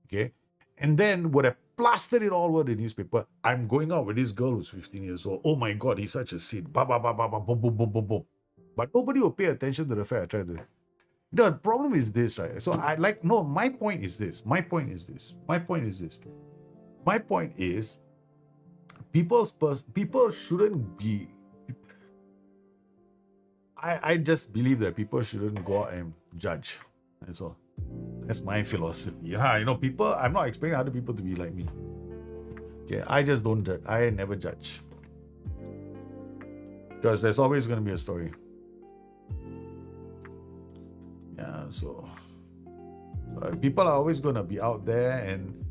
okay, and then would have plastered it all over the newspaper. I'm going out with this girl who's 15 years old. Oh my God, he's such a sin. Ba ba ba ba ba, boom boom boom boom boom. But nobody will pay attention to the fact I tried to. The problem is this, right? So my point is this. People shouldn't be. I just believe that people shouldn't go out and judge. That's all. That's my philosophy. Yeah, people, I'm not expecting other people to be like me. Okay, I just don't judge. I never judge. Because there's always going to be a story. Yeah, so people are always going to be out there, and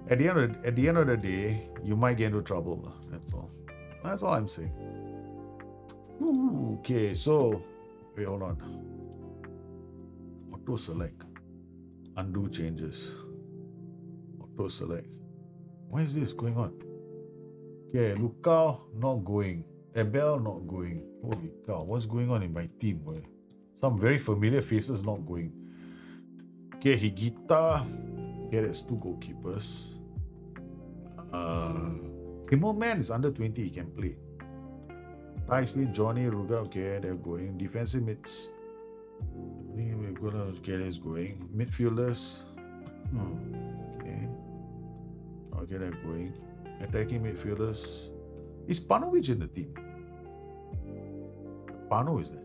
at the end of the day, you might get into trouble. That's all I'm saying. Ooh, okay, so wait, hold on. Auto select, undo changes, auto select. What is this going on? Okay, Lukao not going, Abel not going. Holy cow, what's going on in my team? Boy? Some very familiar faces not going. Okay, Higita. Okay, that's 2 goalkeepers. Himmelman is under 20, he can play. High speed, Johnny, Ruga, okay, they're going. Defensive mids. We're gonna get this going. Midfielders. Okay. Okay, they're going. Attacking midfielders. Is Panovic in the team? Pano is there.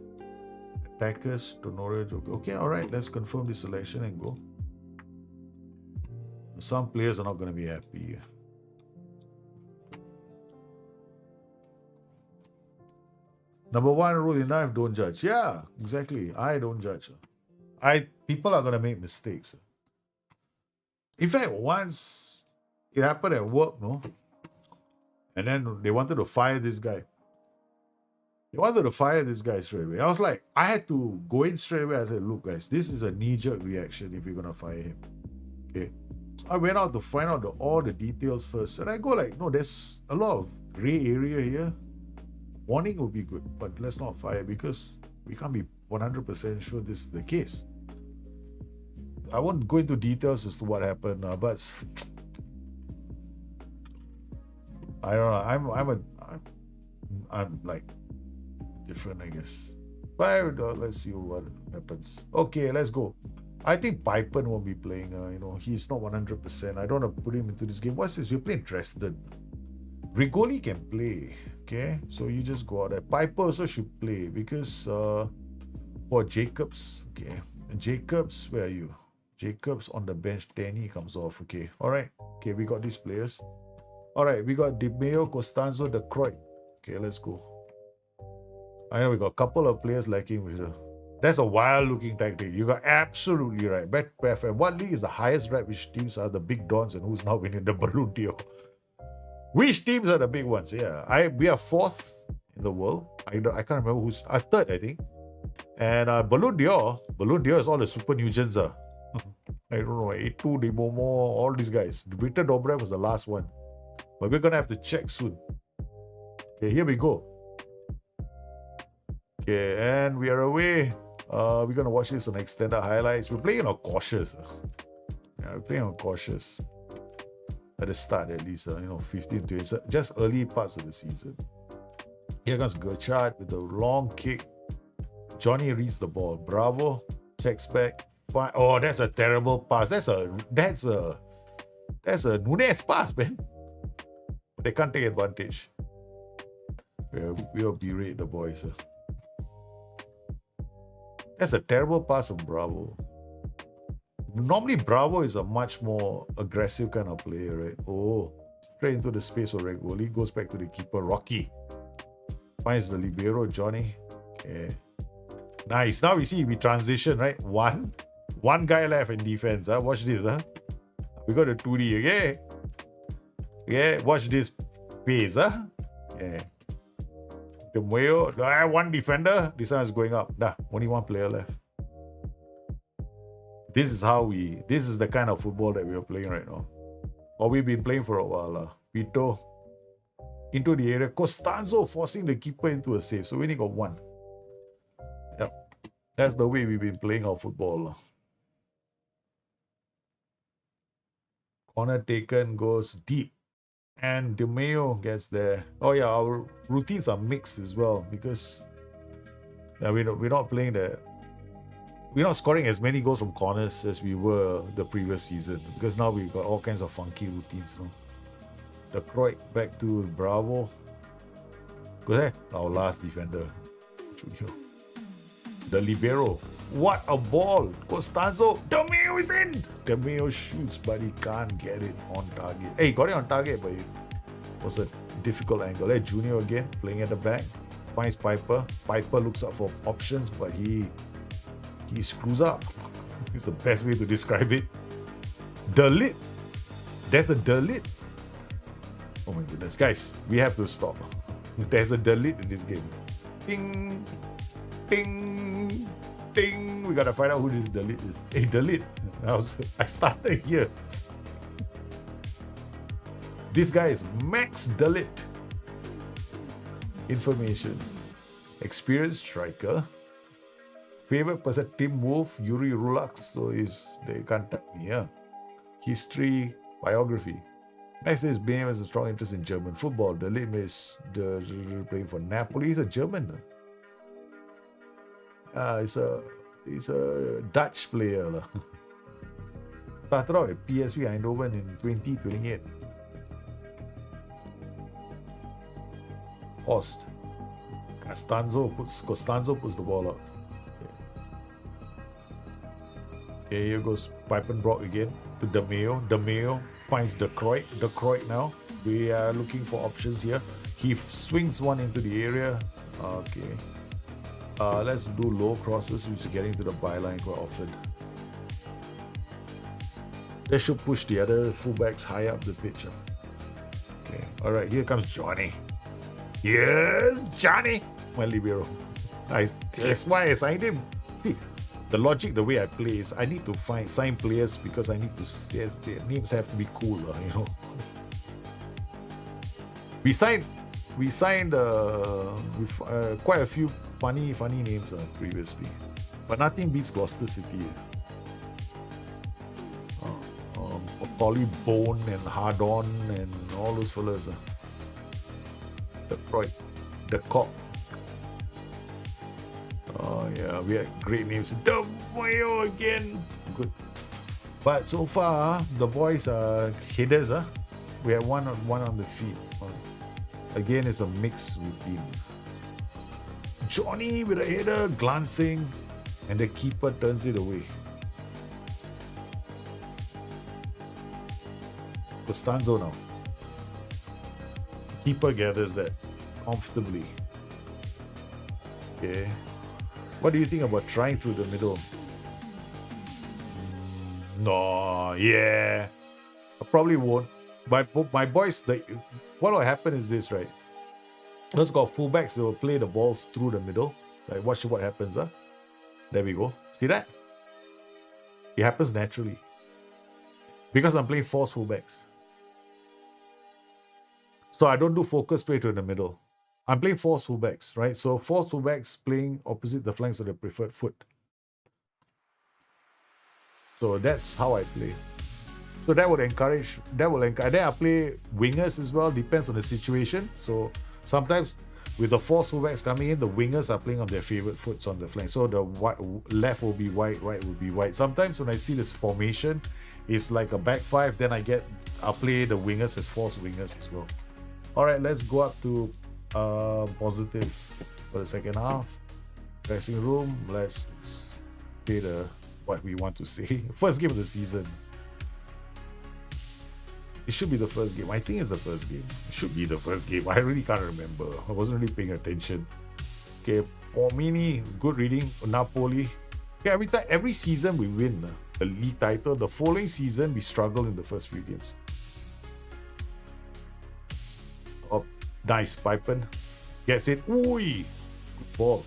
Attackers, Tonore, Joker. Okay, alright, let's confirm the selection and go. Some players are not going to be happy. Number 1 rule in life, don't judge. Yeah, exactly. I don't judge. People are going to make mistakes. In fact, once it happened at work, no? And then they wanted to fire this guy. Straight away. I was like, I had to go in straight away. I said, look, guys, this is a knee-jerk reaction if you're going to fire him. Okay. I went out to find out all the details first. And I go like, no, there's a lot of gray area here. Warning would be good, but let's not fire because we can't be 100% sure this is the case. I won't go into details as to what happened, but I don't know. I'm like different, I guess. But let's see what happens. Okay, let's go. I think Pipen won't be playing. He's not 100%. I don't want to put him into this game. What's this? We're playing Dresden. Rigoli can play. Okay, so you just go out there. Piper also should play because for Jacobs. Okay, and Jacobs, where are you? Jacobs on the bench. Danny comes off. Okay, all right. Okay, we got these players. All right, we got Di Maio, Costanzo, De Croix. Okay, let's go. I know we got a couple of players lacking with her. That's a wild-looking tactic. You got absolutely right. Bet perfect. What league is the highest rep? Which teams are the big dons and who's now winning the Balloon d'Or? Which teams are the big ones? Yeah, we are 4th in the world. I can't remember who's 3rd, I think. And Balloon d'Or is all the super Nugents. I don't know, A2, Demomo, all these guys. Victor Dobrev was the last one. But we're going to have to check soon. Okay, here we go. Okay, and we are away. We're going to watch this on extended highlights. We're playing on cautious. Yeah, we're playing on cautious. At the start, at least, 15 to 8, just early parts of the season. Here comes Gerchard with a long kick. Johnny reads the ball. Bravo, checks back. Oh, that's a terrible pass. That's a Nunez pass, man. But they can't take advantage. We'll berate the boys. That's a terrible pass from Bravo. Normally, Bravo is a much more aggressive kind of player, right? Oh, straight into the space for Regoli. Goes back to the keeper, Rocky. Finds the libero, Johnny. Okay. Nice. Now we transition, right? One guy left in defense. Watch this. We got a 2D, okay? Yeah, watch this phase. Yeah. The Muyo, one defender. This one is going up. Nah, only one player left. This is the kind of football that we are playing right now. Or we've been playing for a while. Pito into the area. Costanzo forcing the keeper into a save. So we only got one. Yep. That's the way we've been playing our football. Corner taken, goes deep. And De Mayo gets there. Oh yeah, our routines are mixed as well because we're not playing the. We're not scoring as many goals from corners as we were the previous season because now we've got all kinds of funky routines. The Croix back to Bravo. Go ahead, our last defender. The Libero. What a ball! Costanzo. De Mayo is in! De Mayo shoots, but he can't get it on target. Hey, he got it on target, but it was a difficult angle. Hey, Junior again, playing at the back. Finds Piper. Piper looks up for options, but he screws up. It's the best way to describe it. Delete. There's a delete. Oh my goodness. Guys, we have to stop. There's a delete in this game. Ding. Ding. Ding. We gotta find out who this delete is. Hey, delete. I started here. This guy is Max Delete. Information. Experienced striker. Favorite person, Tim Wolf, Yuri Rulak. So they can't tell me, yeah. History, biography. Next is Bane has a strong interest in German football. The late is playing for Napoli. He's a German. He's a Dutch player. Started out at PSV Eindhoven in 2028. Horst. Costanzo puts the ball out. Okay, here goes Pipenbrock again to De Mayo. De Mayo finds De Croix. De Croix now. We are looking for options here. He swings one into the area. Okay. Let's do low crosses, which is getting to the byline quite often. They should push the other fullbacks high up the pitch. Okay. Alright, here comes Johnny. Yes, Johnny! My libero. That's why I signed him. See, the logic, the way I play is I need to sign players because I need to, their names have to be cool, you know. We signed with quite a few funny names previously, but nothing beats Gloucester City. Polly Bone and Hardon and all those fellas. The Croix, the Cock. Oh yeah, we had great names. De Mayo again. Good. But so far, the boys are headers. We have one on the feet. Again, it's a mixed routine. Johnny with a header, glancing, and the keeper turns it away. Costanzo now. Keeper gathers that comfortably. Okay. What do you think about trying through the middle? No, yeah. I probably won't. My boys, what will happen is this, right? Those got fullbacks, they will play the balls through the middle. Like, watch what happens, There we go. See that? It happens naturally. Because I'm playing false fullbacks. So I don't do focus play to the middle. I'm playing false fullbacks, right? So false fullbacks playing opposite the flanks of the preferred foot. So that's how I play. So that would encourage. Then I play wingers as well. Depends on the situation. So sometimes with the false fullbacks coming in, the wingers are playing on their favorite foots on the flank. So the left will be wide, right will be wide. Sometimes when I see this formation, it's like a back five. Then I'll play the wingers as false wingers as well. All right, let's go up to positive for the second half. Dressing room. Let's say what we want to say. First game of the season. It should be the first game. I think it's the first game. It should be the first game. I really can't remember. I wasn't really paying attention. Okay, Omini, good reading. Napoli. Okay, every season we win the league title. The following season we struggle in the first few games. Oh, nice, Pipen. Gets it. Ooh, good ball.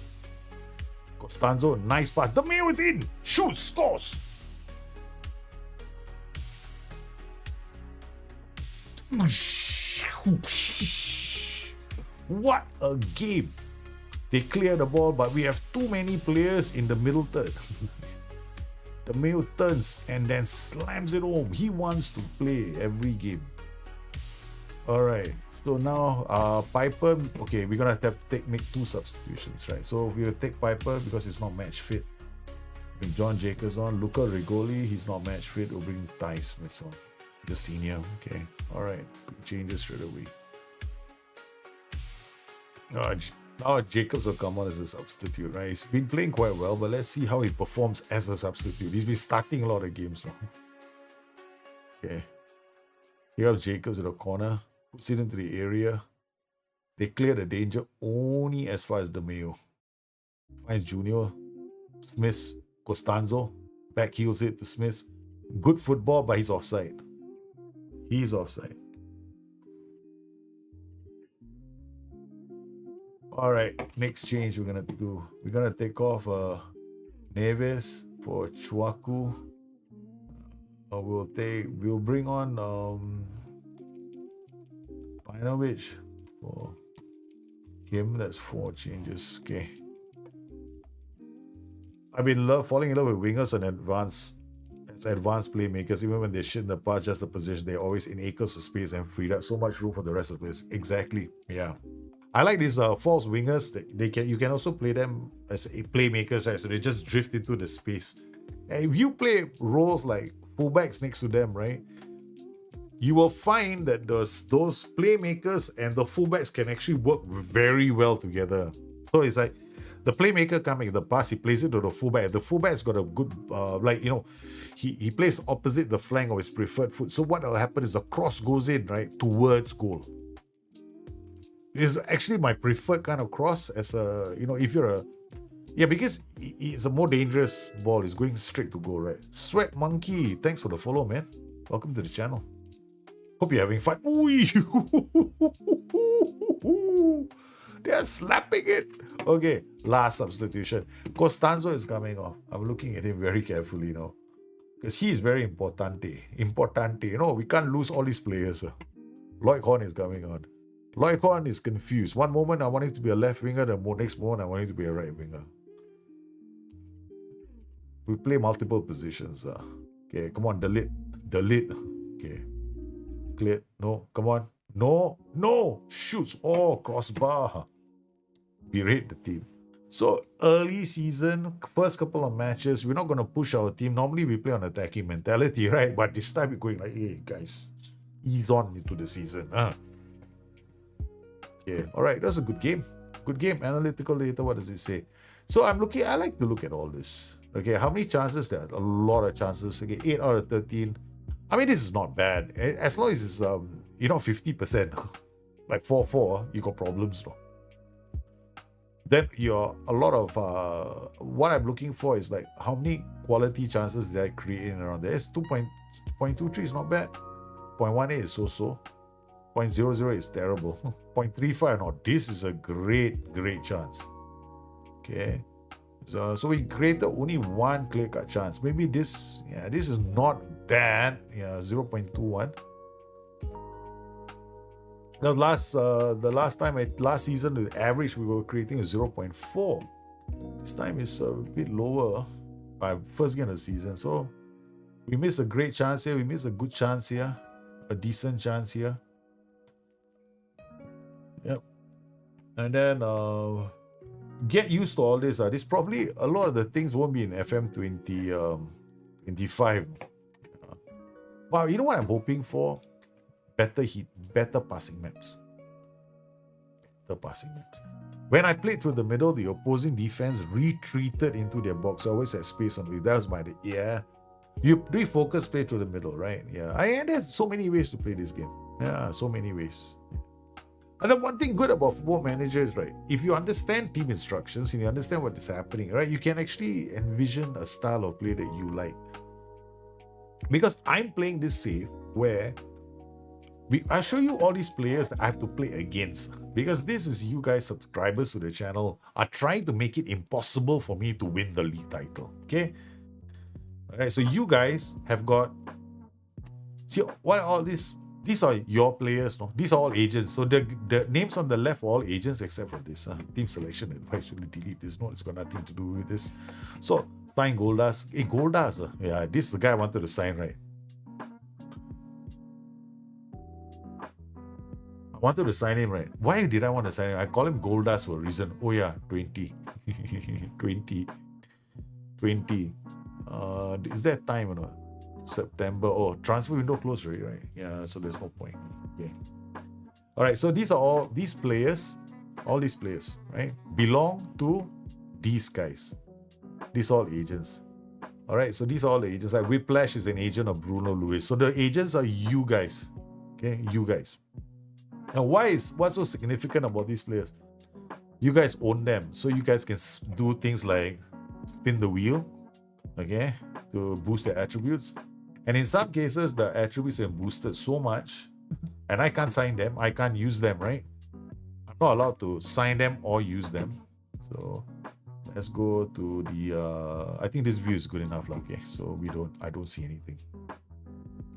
Costanzo, nice pass. The Mayo is in. Shoots, scores. What a game. They clear the ball, but we have too many players in the middle third. The Mayo turns and then slams it home. He wants to play every game. Alright, so now Piper, okay, we're gonna have to make 2 substitutions, right? So we'll take Piper because he's not match fit. Bring John Jacobs on. Luca Rigoli, he's not match fit. We'll bring Ty Smith on. The senior, okay. Alright, changes straight away. Now Jacobs will come on as a substitute, right? He's been playing quite well, but let's see how he performs as a substitute. He's been starting a lot of games now. Okay. Here comes Jacobs at the corner. Puts it into the area. They clear the danger only as far as the Mayo. Finds Junior. Smith. Costanzo. Back heels it to Smith. Good football, but he's offside. He's offside. Alright, next change we're gonna do. We're gonna take off Neves for Chwaku. We'll bring on Pajnovic for him. That's 4 changes. Okay. I've been falling in love with wingers and advanced playmakers. Even when they shit in the past, just the position, they're always in acres of space and freed up so much room for the rest of the players. Exactly. Yeah. I like these false wingers. You can also play them as playmakers, right? So they just drift into the space. And if you play roles like fullbacks next to them, right, you will find that those playmakers and the fullbacks can actually work very well together. So it's like the playmaker coming the pass, he plays it to the fullback. The fullback's got a good, he plays opposite the flank of his preferred foot. So what will happen is the cross goes in, right, towards goal. It's actually my preferred kind of cross as a, if you're a, because it's a more dangerous ball. It's going straight to goal, right? Sweat Monkey, thanks for the follow, man. Welcome to the channel. Hope you're having fun. They're slapping it. Okay, last substitution. Costanzo is coming off. I'm looking at him very carefully now. Because he is very importante. We can't lose all these players. Lloyd Horn is coming on. Lloyd Horn is confused. One moment I want him to be a left winger, the next moment I want him to be a right winger. We play multiple positions. Okay, come on, delete. Okay. Clear. No, come on. No. Shoots. Oh, crossbar. Berate the team. So, early season, first couple of matches, we're not going to push our team. Normally, we play on attacking mentality, right? But this time, we're going like, hey, guys, ease on into the season. Okay, all right, that's a good game. Good game. Analytical data, what does it say? So, I like to look at all this. Okay, how many chances there are? A lot of chances. Okay, 8 out of 13. I mean, this is not bad. As long as it's, 50%, like 4-4, you got problems, no? Then a lot of, what I'm looking for is like, how many quality chances did I create in around there? It's 2.23 is not bad. 0.18 is so-so. 0.00 is terrible. 0.35, no, this is a great chance. Okay. So we created only one clear-cut chance. Maybe this is not bad. 0.21. The last season, the average we were creating is 0.4. This time is a bit lower by first game of the season. So we missed a great chance here. We missed a good chance here. A decent chance here. Yep. And then get used to all this. This probably a lot of the things won't be in FM 25. Wow, you know what I'm hoping for? Better passing maps. When I played through the middle, the opposing defense retreated into their box. I always had space on it. That was my You refocus play through the middle, right? And there's so many ways to play this game. So many ways. And the one thing good about Football Manager is, right, if you understand team instructions and you understand what is happening, right, you can actually envision a style of play that you like. Because I'm playing this save where I'll show you all these players that I have to play against, because this is you guys, subscribers to the channel, are trying to make it impossible for me to win the league title. Okay. All right. So you guys have got, see what are all these? These are your players, no? These are all agents. So the names on the left are all agents except for this. Team selection advice, will delete this. No, it's got nothing to do with this. So sign Goldas. Hey, Goldas. Yeah, this is the guy I wanted to sign, right? I wanted to sign him, right? Why did I want to sign him? I call him Goldas for a reason. Oh yeah, 20. 20. 20. Is that time or not? September. Oh, transfer window closed already, right? Yeah, so there's no point. Okay. All right, so these are all these players, right, belong to these guys. These are all agents. All right, so these are all the agents. Like Whiplash is an agent of Bruno Lewis. So the agents are you guys. Okay, you guys. Now, what's so significant about these players? You guys own them, so you guys can do things like spin the wheel, okay, to boost their attributes. And in some cases, the attributes are boosted so much, and I can't sign them, I can't use them, right? I'm not allowed to sign them or use them. So let's go to the, I think this view is good enough. Okay, so I don't see anything.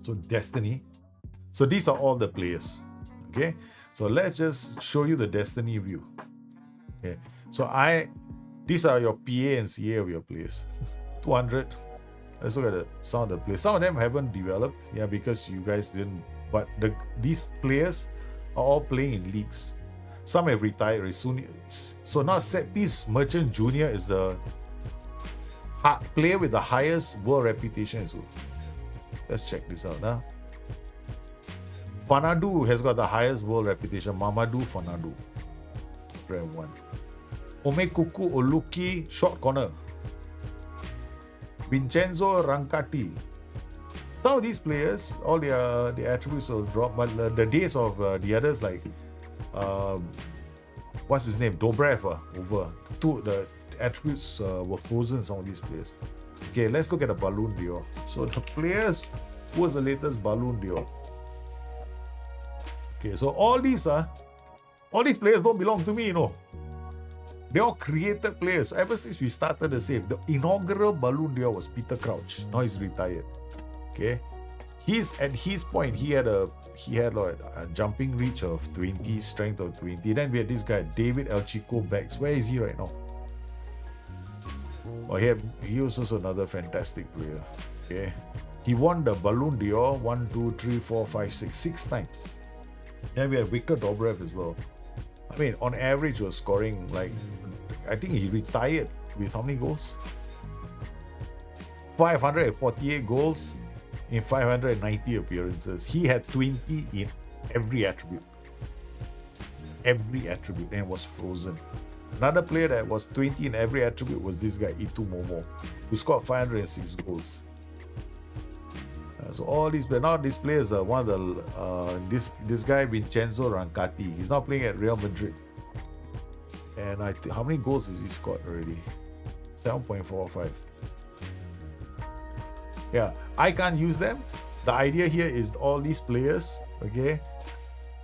So Destiny. So these are all the players. Okay, so let's just show you the Destiny view. Okay, so these are your PA and CA of your players. 200. Let's look at some of the players. Some of them haven't developed, yeah, because you guys didn't. But these players are all playing in leagues. Some have retired soon. So now Set Piece Merchant Junior is the player with the highest world reputation. So let's check this out now. Fanadu has got the highest world reputation. Mamadou Fanadu. Round 1. Omekuku Oluki, short corner. Vincenzo Rancati. Some of these players, all their attributes will drop, but the days of the others, like what's his name, Dobrev, over. The attributes were frozen. Some of these players. Okay, let's look at the Balloon Dior. So the players, who was the latest Balloon Dior? Okay, so all these players don't belong to me, you know. They all created players. So ever since we started the save, the inaugural Balloon Dior was Peter Crouch. Now he's retired. Okay, he's at his point. He had a jumping reach of 20, strength of 20. Then we had this guy David El Chico Bags. Where is he right now? Oh, he was also another fantastic player. Okay, he won the Balloon Dior 1, 2, 3, 4, 5, 6 times. Then we had Victor Dobrev as well. I mean, on average, was scoring like, I think he retired with how many goals? 548 goals in 590 appearances. He had 20 in every attribute. And was frozen. Another player that was 20 in every attribute was this guy, Itu Momo, who scored 506 goals. So all these players are one of the this guy Vincenzo Rancati. He's now playing at Real Madrid. And how many goals has he scored already? 7.45. Yeah, I can't use them. The idea here is all these players, okay?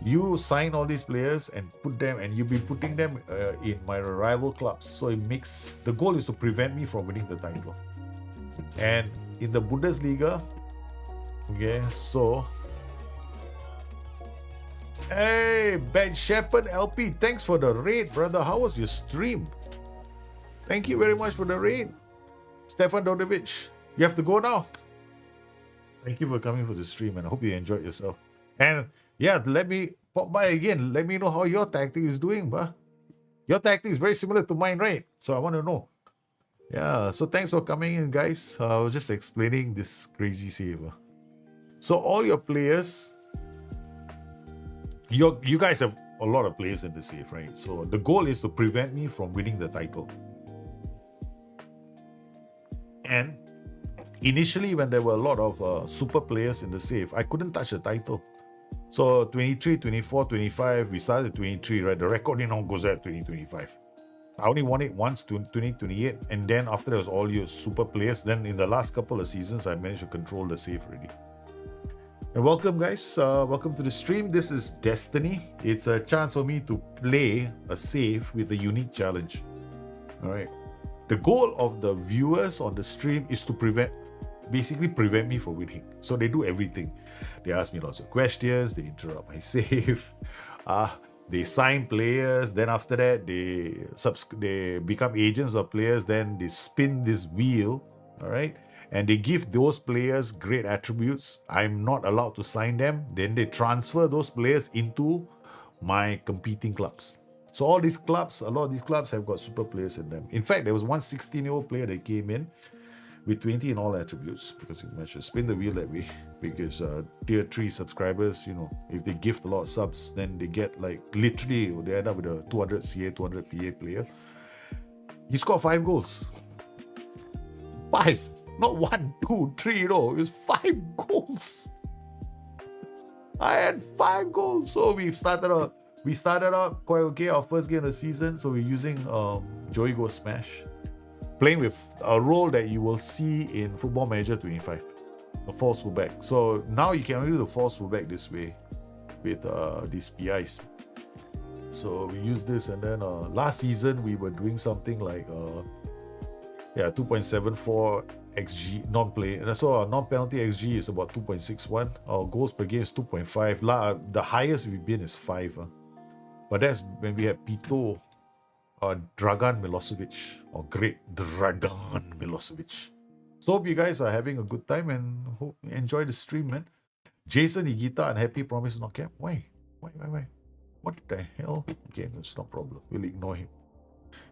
You sign all these players and put them, and you'll be putting them in my rival clubs. So the goal is to prevent me from winning the title. And in the Bundesliga, okay, so hey, Ben Shepherd LP, thanks for the raid, brother. How was your stream? Thank you very much for the raid. Stefan Dodovic, you have to go now. Thank you for coming for the stream, and I hope you enjoyed yourself. And yeah, let me pop by again. Let me know how your tactic is doing, bruh. Your tactic is very similar to mine, right? So I want to know. Yeah, so thanks for coming in, guys. I was just explaining this crazy save. So all your players, you guys have a lot of players in the save, right? So the goal is to prevent me from winning the title. And initially, when there were a lot of super players in the save, I couldn't touch the title. So 23, 24, 25, we started at 23, right? The record goes at 2025. I only won it once, 2028, and then after that was all your super players. Then in the last couple of seasons, I managed to control the save already. And welcome, guys. Welcome to the stream. This is Destiny. It's a chance for me to play a save with a unique challenge. All right. The goal of the viewers on the stream is to basically prevent me from winning. So they do everything. They ask me lots of questions. They interrupt my save. They sign players. Then after that, they become agents of players. Then they spin this wheel. All right. And they give those players great attributes. I'm not allowed to sign them. Then they transfer those players into my competing clubs. So all these clubs, a lot of these clubs have got super players in them. In fact, there was one 16-year-old player that came in with 20 in all attributes, because you managed to spin the wheel that way. Because tier 3 subscribers, you know, if they gift a lot of subs, then they get like literally, they end up with a 200 CA, 200 PA player. He scored 5 goals. 5. Not 1, 2, 3, no. It was 5 goals. I had 5 goals. So we started out quite okay. Our first game of the season. So we're using Joey Go Smash, playing with a role that you will see in Football Manager 25, the false fullback. So now you can only do the false fullback this way with these PIs. So we use this, and then last season we were doing something like 2.74 XG non-play, and so our non-penalty XG is about 2.61. Our goals per game is 2.5. The highest we've been is 5. But that's when we had Pito, Dragan Milosevic, or great Dragan Milosevic. So hope you guys are having a good time and hope you enjoy the stream, man. Jason Igita, unhappy, promise not kept. Why? What the hell? Okay, it's no problem. We'll ignore him.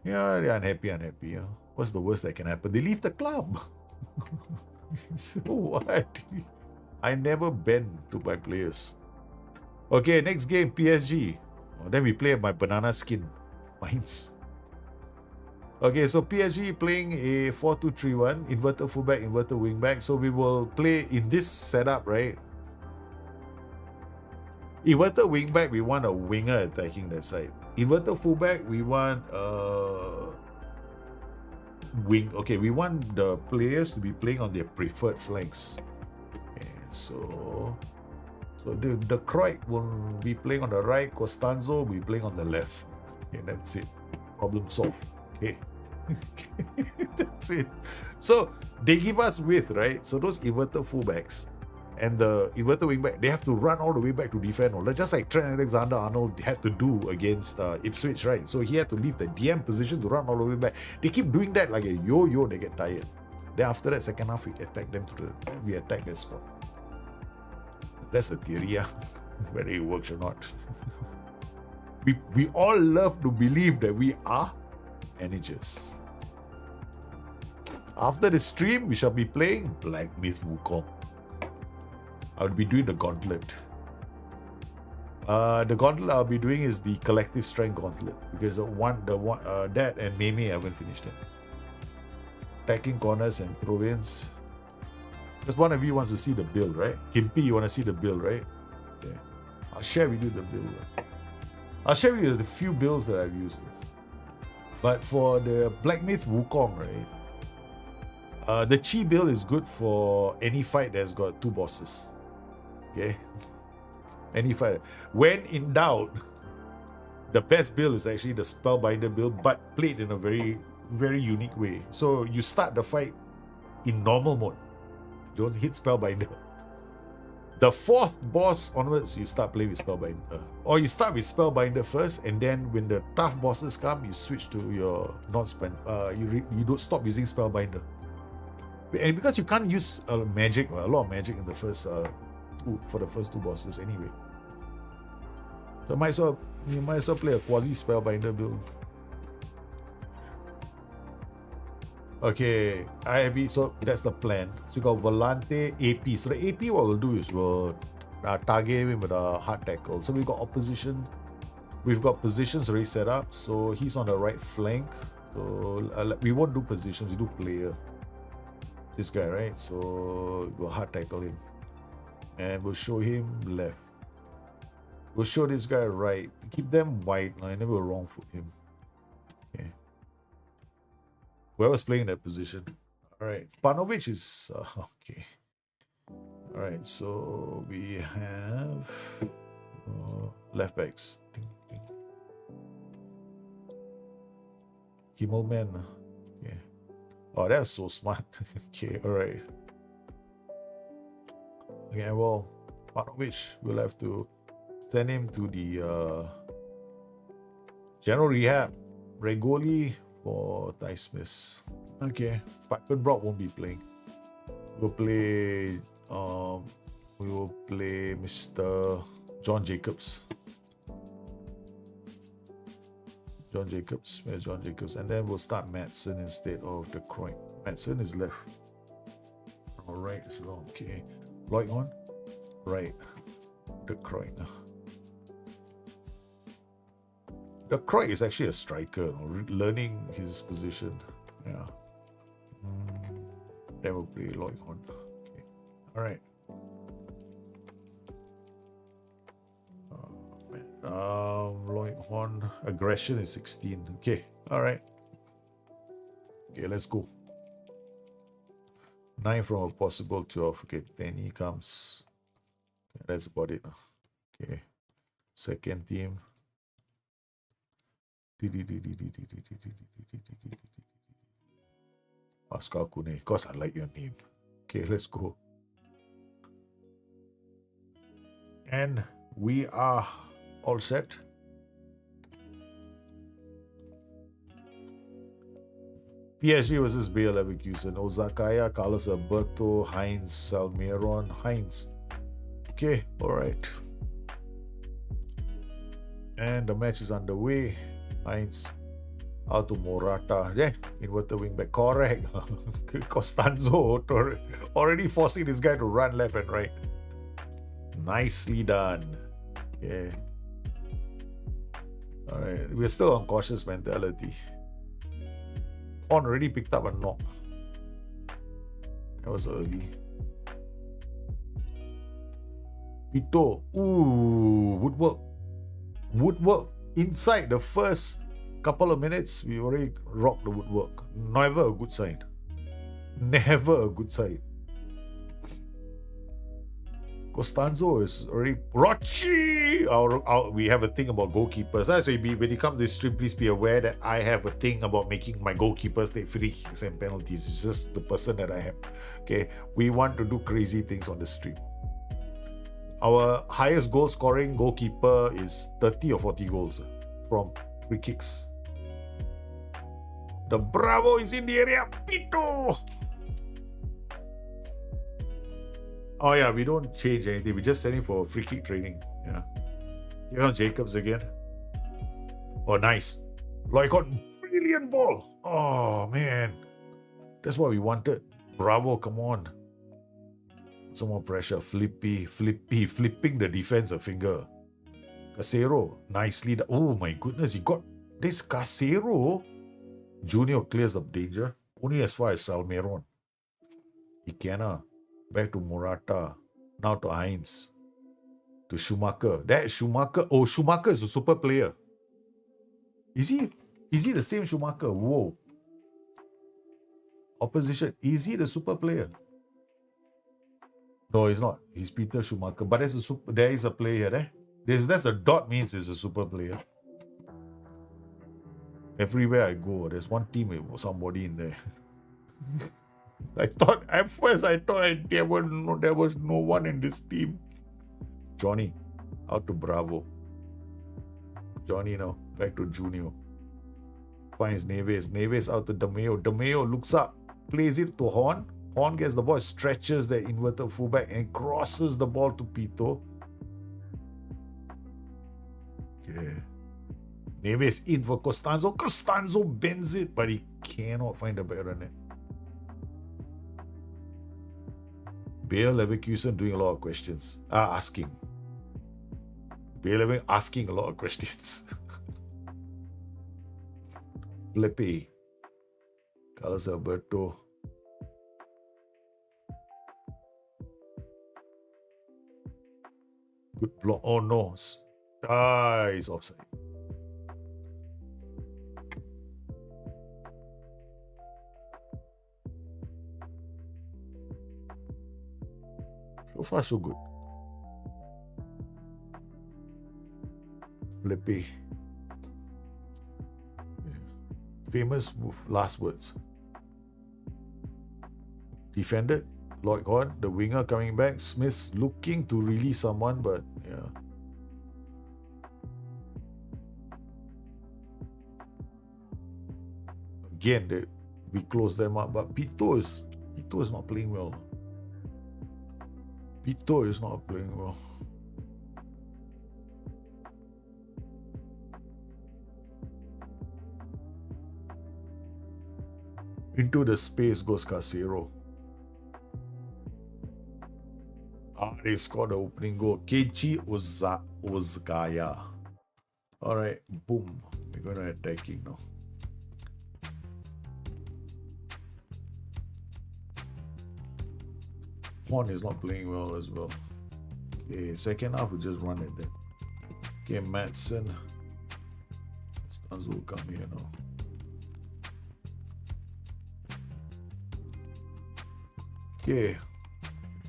Yeah, they're unhappy. Yeah. What's the worst that can happen? They leave the club. So what? I never bend to my players. Okay, next game, PSG. Then we play my banana skin. Mines. Okay, so PSG playing a 4-2-3-1, inverted fullback, inverted wingback. So we will play in this setup, right? Inverted wingback, we want a winger attacking that side. Inverted fullback, we want we want the players to be playing on their preferred flanks. Okay, so the Croix will be playing on the right, Costanzo will be playing on the left. Okay, that's it. Problem solved. Okay. That's it. So they give us width, right? So those inverted fullbacks and the inverted wingback, they have to run all the way back to defend. Just like Trent Alexander-Arnold had to do against Ipswich, right? So he had to leave the DM position to run all the way back. They keep doing that like a yo-yo. They get tired. Then after that, second half, we attack them we attack that spot. That's the theory, whether it works or not. we all love to believe that we are managers. After the stream, we shall be playing Black Myth Wukong. I'll be doing the gauntlet. The gauntlet I'll be doing is the collective strength gauntlet, because that and Meme I haven't finished it. Attacking corners and throw-ins. Because one of you wants to see the build, right? Kimpy, you want to see the build, right? Yeah. I'll share with you the build. I'll share with you the few builds that I've used. But for the Black Myth Wukong, right? The Chi build is good for any fight that's got 2 bosses. Okay? Any fight. When in doubt, the best build is actually the Spellbinder build, but played in a very, very unique way. So you start the fight in normal mode. You don't hit Spellbinder. The 4th boss onwards, you start playing with Spellbinder. Or you start with Spellbinder first, and then when the tough bosses come, you switch to your non-spell. You don't stop using Spellbinder. And because you can't use a lot of magic in the first for the first 2 bosses anyway. So you might as well play a quasi Spellbinder build. Okay, so that's the plan. So we got Volante, AP. So the AP, what we'll do is we'll target him with a hard tackle. So we've got opposition. We've got positions already set up. So he's on the right flank. So we won't do positions, we do player. This guy, right? So we'll hard tackle him. And we'll show him left. We'll show this guy right. Keep them wide. I never wrong foot him. Okay. Whoever's playing that position. All right. Panovic is okay. All Alright, so we have left backs. Ding, ding. Himmelman. Okay. Oh, that's so smart. Okay, alright. Okay, well, part of which we'll have to send him to the general rehab. Regoli for Ty Smith. Okay, Brock won't be playing. We'll play Mr. John Jacobs. Where's John Jacobs? And then we'll start Madsen instead of De Kroijn. Madsen is left. Alright, so okay. Lloyd on? Right. De Kroijn. De Kroijn is actually a striker, learning his position. Yeah. Then we'll play Lloyd on. Okay. Alright. Lloyd Horn, aggression is 16. Okay, all right. Okay, let's go. 9 from a possible 12. Okay, 10 comes. Okay, that's about it. Okay, second team. Pascal Kune, because I like your name. Okay, let's go. And we are all set. PSG versus Bayer Leverkusen. Ozakaya, Carlos Alberto, Heinz, Salmeron, Heinz. Okay, alright. And the match is underway. Heinz out to Morata. Yeah, inverted wing back. Correct. Costanzo already forcing this guy to run left and right. Nicely done. Yeah. Alright, we're still on cautious mentality. On already picked up a knock. That was early. Pito. Ooh, woodwork. Inside the first couple of minutes, we already rocked the woodwork. Never a good sign. Never a good sign. Costanzo is already Rochi. We have a thing about goalkeepers. So when you come to this stream, please be aware that I have a thing about making my goalkeepers take free kicks and penalties. It's just the person that I am. Okay, we want to do crazy things on the stream. Our highest goal scoring goalkeeper is 30 or 40 goals from free kicks. The Bravo is in the area. Pito. Oh yeah, we don't change anything. We just send him for free kick training. Yeah. Here comes Jacobs again. Oh, nice. Loicon, brilliant ball. Oh man, that's what we wanted. Bravo, come on. Some more pressure. Flipping the defense a finger. Casero, nicely. Oh my goodness, he got this Casero. Junior clears up danger. Only as far as Salmeron. Ikena. Back to Morata. Now to Heinz. To Schumacher. That Schumacher. Oh, Schumacher is a super player. Is he the same Schumacher? Whoa. Opposition. Is he the super player? No, he's not. He's Peter Schumacher. But there is a player there. That's a dot means it's a super player. Everywhere I go, there's one team with somebody in there. At first I thought there was no one in this team. Johnny, out to Bravo. Johnny now, back to Junior. Finds Neves. Neves out to DeMeo. DeMeo looks up, plays it to Horn. Horn gets the ball, stretches the inverted fullback and crosses the ball to Pito. Okay. Neves in for Costanzo. Costanzo bends it, but he cannot find a better net. Bayer Leverkusen doing a lot of questions. Asking. Bayer Leverkusen asking a lot of questions. Flippy. Carlos Alberto. Good block. Oh no. He's offside. So far, so good. Flippy. Famous last words. Defended. Lloyd gone. The winger coming back. Smith's looking to release someone, but yeah. Again, we close them up, but Pito is not playing well. Pito is not playing well. Into the space goes Casero. They scored the opening goal. Keiji Ozgaya. Alright, boom. We're going to attacking now. Horn is not playing well as well. Okay, second half we just run it then. Okay, Madsen. Stanzo will come here now. Okay.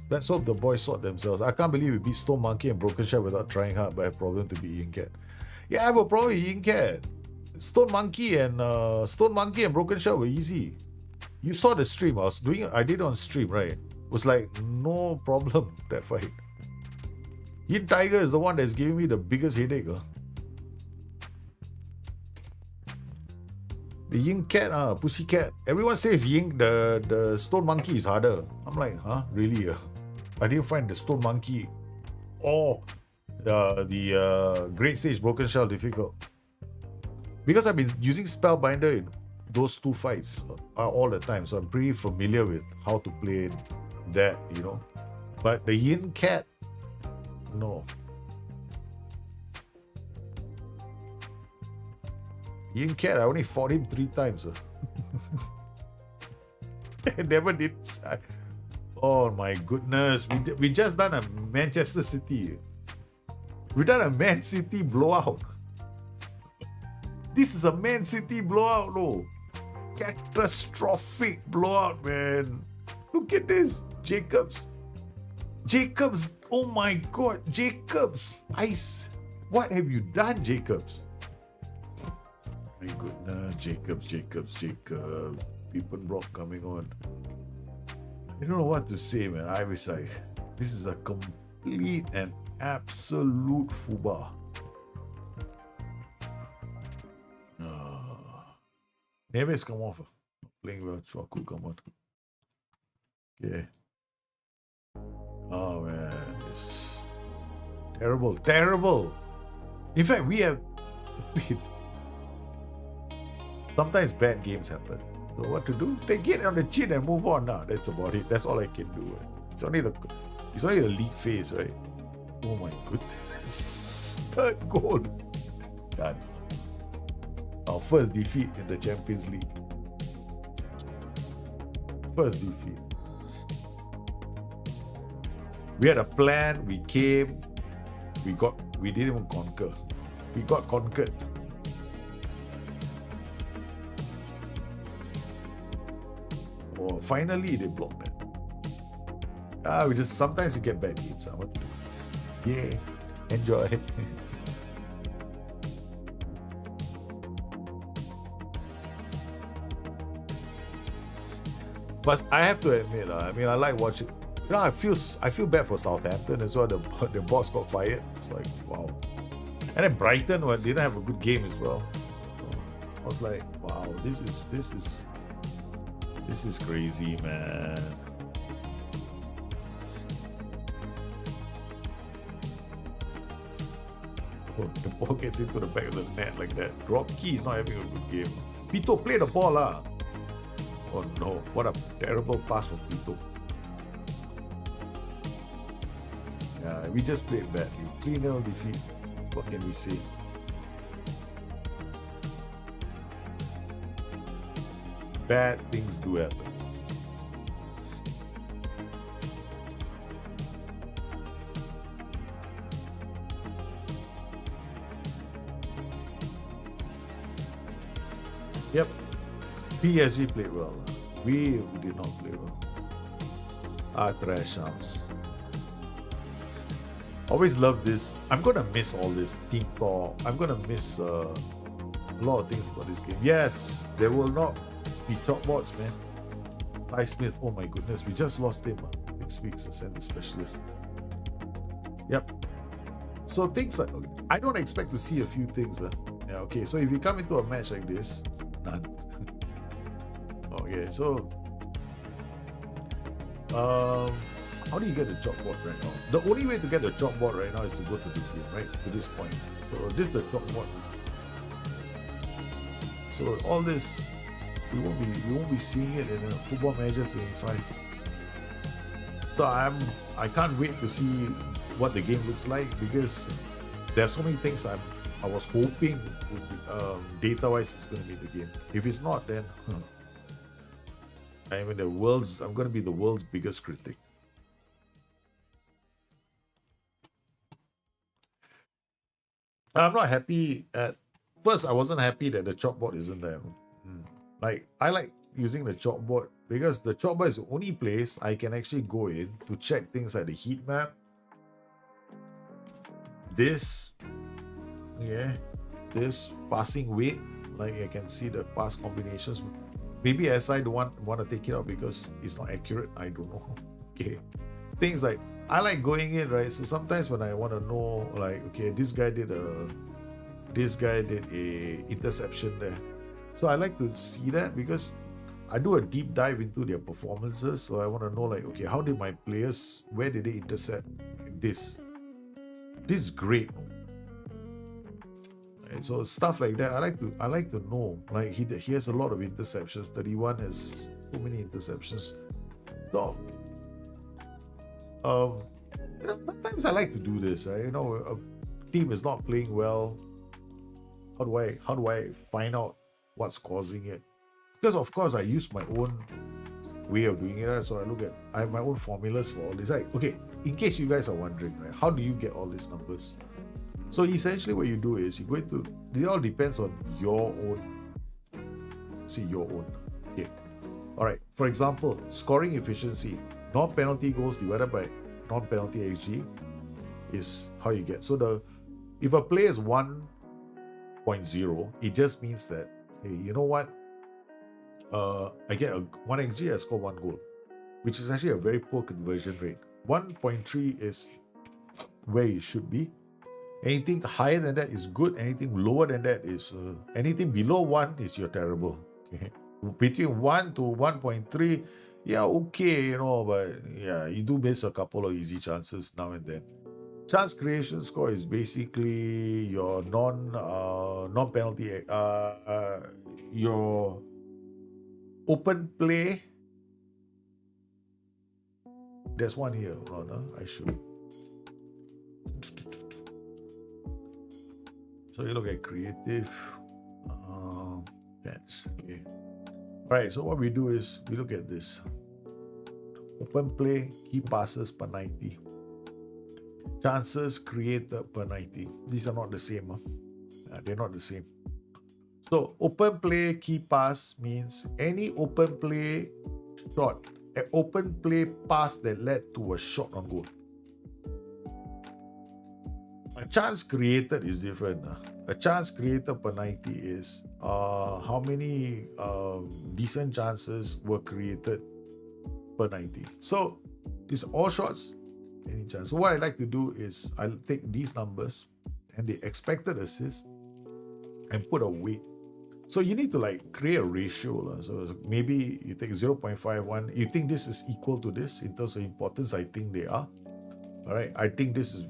Let's hope the boys sort themselves. I can't believe we beat Stone Monkey and Broken Shell without trying hard, but I have a problem to beat Yin Cat. Yeah, I have a problem with Yin Cat. Stone Monkey and Broken Shell were easy. You saw the stream. I did it on stream, right? It was like no problem that fight. Yin Tiger is the one that's giving me the biggest headache. The Yin Cat, Pussy Cat. Everyone says the Stone Monkey is harder. I'm like, huh? Really? I didn't find the Stone Monkey or the Great Sage Broken Shell difficult. Because I've been using Spellbinder in those two fights all the time, so I'm pretty familiar with how to play that, you know. But the Yin Cat, no. Yin Cat, I only fought him 3 times. I never did. Oh my goodness. We just done a Manchester City. We done a Man City blowout. This is a Man City blowout, no. Catastrophic blowout, man. Look at this. Jacobs, oh my God, Jacobs. What have you done, Jacobs? My goodness, Jacobs. Piepenbrock coming on. I don't know what to say, man. I was like, this is a complete and absolute fuba. Neves come off. Playing well. Chwaku come on. Okay. Oh man, it's terrible. In fact, sometimes bad games happen. So what to do? Take it on the chin and move on now. That's about it. That's all I can do. It's only the league phase, right? Oh my goodness. 3rd goal. Done. Our first defeat in the Champions League. First defeat. We had a plan, we came, we didn't even conquer. We got conquered. Oh, finally they blocked that. We just sometimes you get bad games. What to do? Yeah, enjoy. But I have to admit, I like watching. You know, I feel bad for Southampton as well. The boss got fired. It's like, wow. And then Brighton didn't have a good game as well. So I was like, wow, this is crazy, man. Oh, the ball gets into the back of the net like that. Rob Key is not having a good game. Pito, play the ball, lah. Oh no, what a terrible pass from Pito. Yeah, we just played badly. 3-0 defeat. What can we say? Bad things do happen. Yep. PSG played well. We did not play well. Trash arms. Always love this. I'm gonna miss all this team talk. I'm gonna miss a lot of things about this game. Yes, there will not be chalkboards, man. Ty Smith, oh my goodness, we just lost him next week's center specialist. Yep. So things like, I don't expect to see a few things. Yeah, okay, so if you come into a match like this, none. Okay, so how do you get the chalkboard right now? The only way to get the chalkboard right now is to go to this game, right? To this point. So this is the chalkboard. So all this, we won't be seeing it in a Football Manager 25. So I can't wait to see what the game looks like, because there's so many things I was hoping data-wise it's going to be the game. If it's not, then I'm going to be the world's biggest critic. I'm not happy at first. I wasn't happy that the chalkboard isn't there. Like, I like using the chalkboard because the chalkboard is the only place I can actually go in to check things like the heat map. This passing weight, like I can see the pass combinations. Maybe SI don't want to take it out because it's not accurate. I don't know. Okay, things like I like going in, right? So sometimes when I want to know, like, okay, this guy did a interception there. So I like to see that because I do a deep dive into their performances. So I want to know, like, okay, how did my players, where did they intercept this? This is great. Right, so stuff like that, I like to know. Like he has a lot of interceptions. 31 has so many interceptions. So sometimes I like to do this, right? You know, a team is not playing well. How do I find out what's causing it? Because of course I use my own way of doing it. So I have my own formulas for all this. Like, okay, in case you guys are wondering, right, how do you get all these numbers? So essentially what you do is you go into, it all depends on your own. See, your own. Okay. All right. For example, scoring efficiency, non-penalty goals divided by non-penalty XG is how you get. So if a player is 1.0, it just means that, hey, you know what? I get 1 XG, I score 1 goal, which is actually a very poor conversion rate. 1.3 is where you should be. Anything higher than that is good. Anything lower than that is anything below 1 is you're terrible. Okay, between 1 to 1.3, yeah, okay, you know, but yeah, you do miss a couple of easy chances now and then. Chance creation score is basically your non-penalty your open play. There's one here. Hold on, I should. So you look at creative. That's okay. Right. So what we do is we look at this. Open play, key passes per 90. Chances created per 90. These are not the same. They're not the same. So open play, key pass means any open play shot, an open play pass that led to a shot on goal. A chance created is different. A chance created per 90 is how many decent chances were created per 90. So these all shots, any chance. So what I like to do is I'll take these numbers and the expected assist and put a weight. So you need to like create a ratio. So maybe you take 0.51. You think this is equal to this in terms of importance? I think they are. All right. I think this is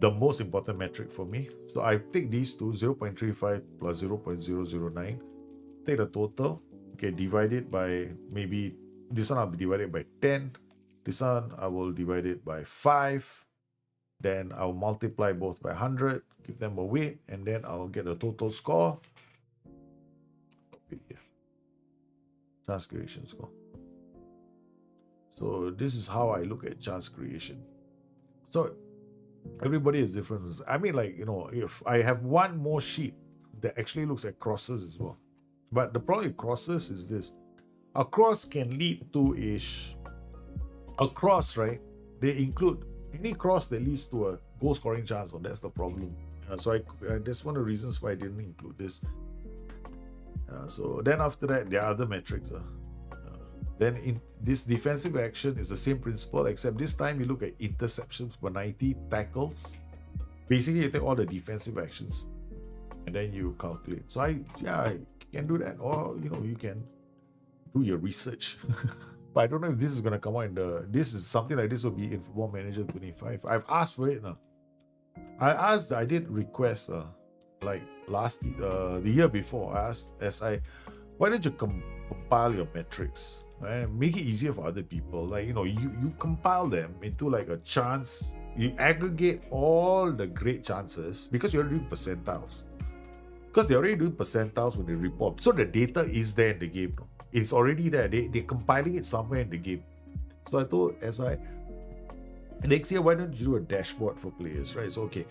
the most important metric for me. So I take these two, 0.35 plus 0.009. Take the total. Okay, divide it by maybe this one I'll divide it by 10. This one I will divide it by 5. Then I'll multiply both by 100, give them a weight, and then I'll get a total score. Chance creation score. So this is how I look at chance creation. So everybody is different. I mean, like, you know, if I have one more sheet that actually looks at crosses as well. But the problem with crosses is this. A cross can lead to a cross, right? They include any cross that leads to a goal scoring chance. So that's the problem. So that's one of the reasons why I didn't include this. So then after that, there are other metrics. Then in this defensive action is the same principle, except this time you look at interceptions per 90, tackles. Basically, you take all the defensive actions and then you calculate. So I can do that, or you can do your research. But I don't know if this is going to come out this is something like this will be in Football Manager 25. I've asked for it now. I did request like the year before. I asked SI, why don't you compile your metrics and make it easier for other people? Like, you compile them into like a chance. You aggregate all the great chances because you're doing percentiles. Because they're already doing percentiles when they report. So the data is there in the game. No? It's already there. They're compiling it somewhere in the game. So I told SI, next year, why don't you do a dashboard for players, right? So, okay,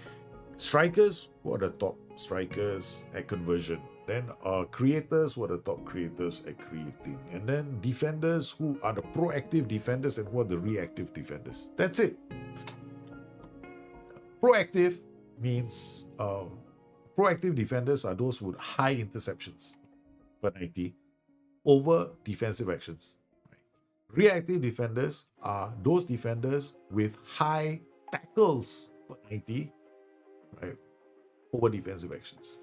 strikers, who are the top strikers at conversion? Then creators, who are the top creators at creating? And then defenders, who are the proactive defenders and who are the reactive defenders? That's it. Proactive means proactive defenders are those with high interceptions per 90 over defensive actions. Reactive defenders are those defenders with high tackles per 90, right, over defensive actions.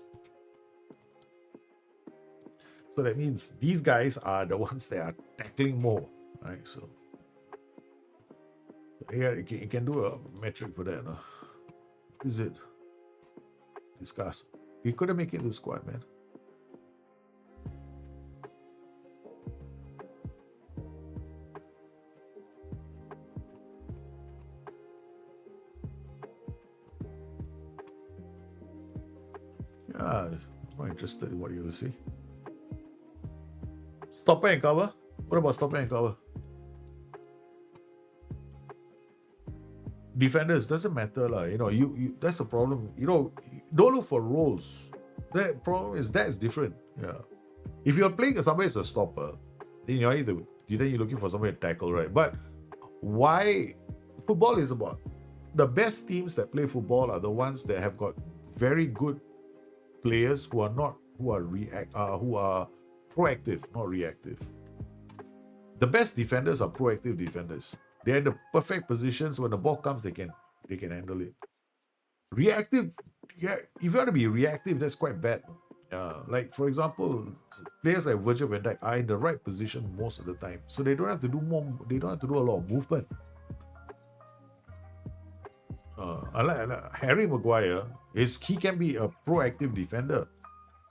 So that means these guys are the ones that are tackling more, right? So here you can do a metric for that. What is it? Discuss. You couldn't make it to the squad, man. I'm not interested in what you will see. Stopper and cover? What about stopper and cover? Defenders, doesn't matter. You that's the problem. Don't look for roles. The problem is that's different. Yeah. If you're playing somebody as a stopper, then you're looking for somebody to tackle, right? But why football is about the best teams that play football are the ones that have got very good players who are proactive, not reactive. The best defenders are proactive defenders. They're in the perfect positions. When the ball comes, they can handle it. Reactive, yeah. If you want to be reactive, that's quite bad. Like for example, players like Virgil van Dijk are in the right position most of the time, so they don't have to do more. They don't have to do a lot of movement. I like Harry Maguire. He can be a proactive defender,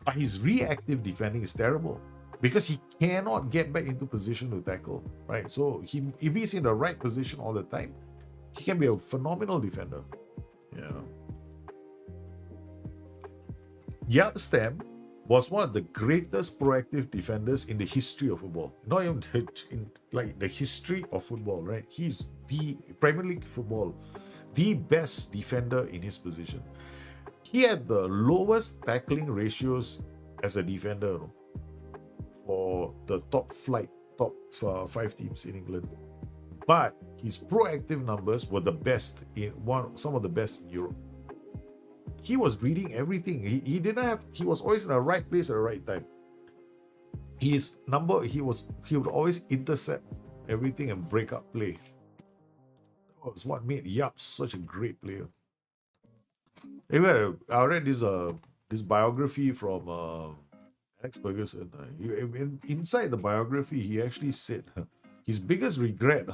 but his reactive defending is terrible because he cannot get back into position to tackle. Right, so if he's in the right position all the time, he can be a phenomenal defender. Yeah. Jaap Stam was one of the greatest proactive defenders in the history of football. Not even in like the history of football, right? He's the Premier League football, the best defender in his position. He had the lowest tackling ratios as a defender for the top 5 teams in England. But his proactive numbers were the best some of the best in Europe. He was reading everything. He was always in the right place at the right time. He would always intercept everything and break up play. That was what made Jaap such a great player. Anyway, I read this biography from Alex Ferguson. Inside the biography, he actually said his biggest regret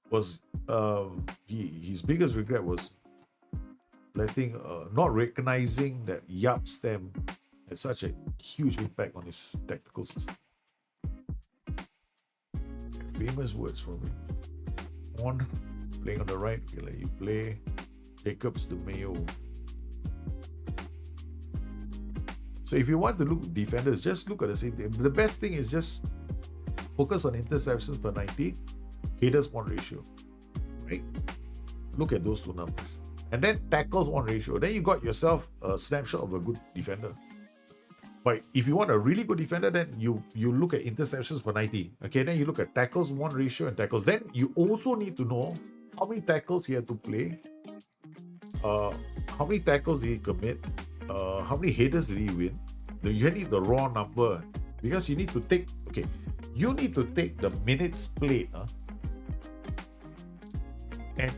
was not recognizing that Jaap Stam had such a huge impact on his tactical system. Famous words from him. Playing on the right, you play. Jacobs the Mayo. So if you want to look at defenders, just look at the same thing. The best thing is just focus on interceptions per 90, headers 1 ratio. Right? Look at those two numbers. And then tackles 1 ratio. Then you got yourself a snapshot of a good defender. But if you want a really good defender, then you look at interceptions per 90. Okay, then you look at tackles 1 ratio and tackles. Then you also need to know how many tackles he had to play uh, how many tackles did he commit? How many headers did he win? You need the raw number because you need to take, okay, you need to take the minutes played and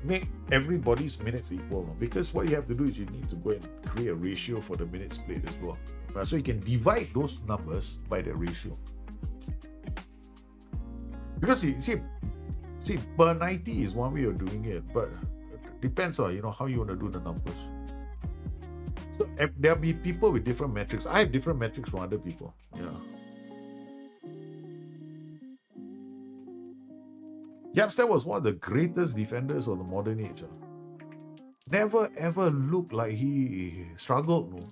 make everybody's minutes equal. Because what you have to do is you need to go and create a ratio for the minutes played as well. So you can divide those numbers by the ratio. Because you see, per 90 is one way of doing it, but it depends on how you want to do the numbers. So there'll be people with different metrics. I have different metrics from other people. Yapstam was one of the greatest defenders of the modern age. Never ever looked like he struggled. No.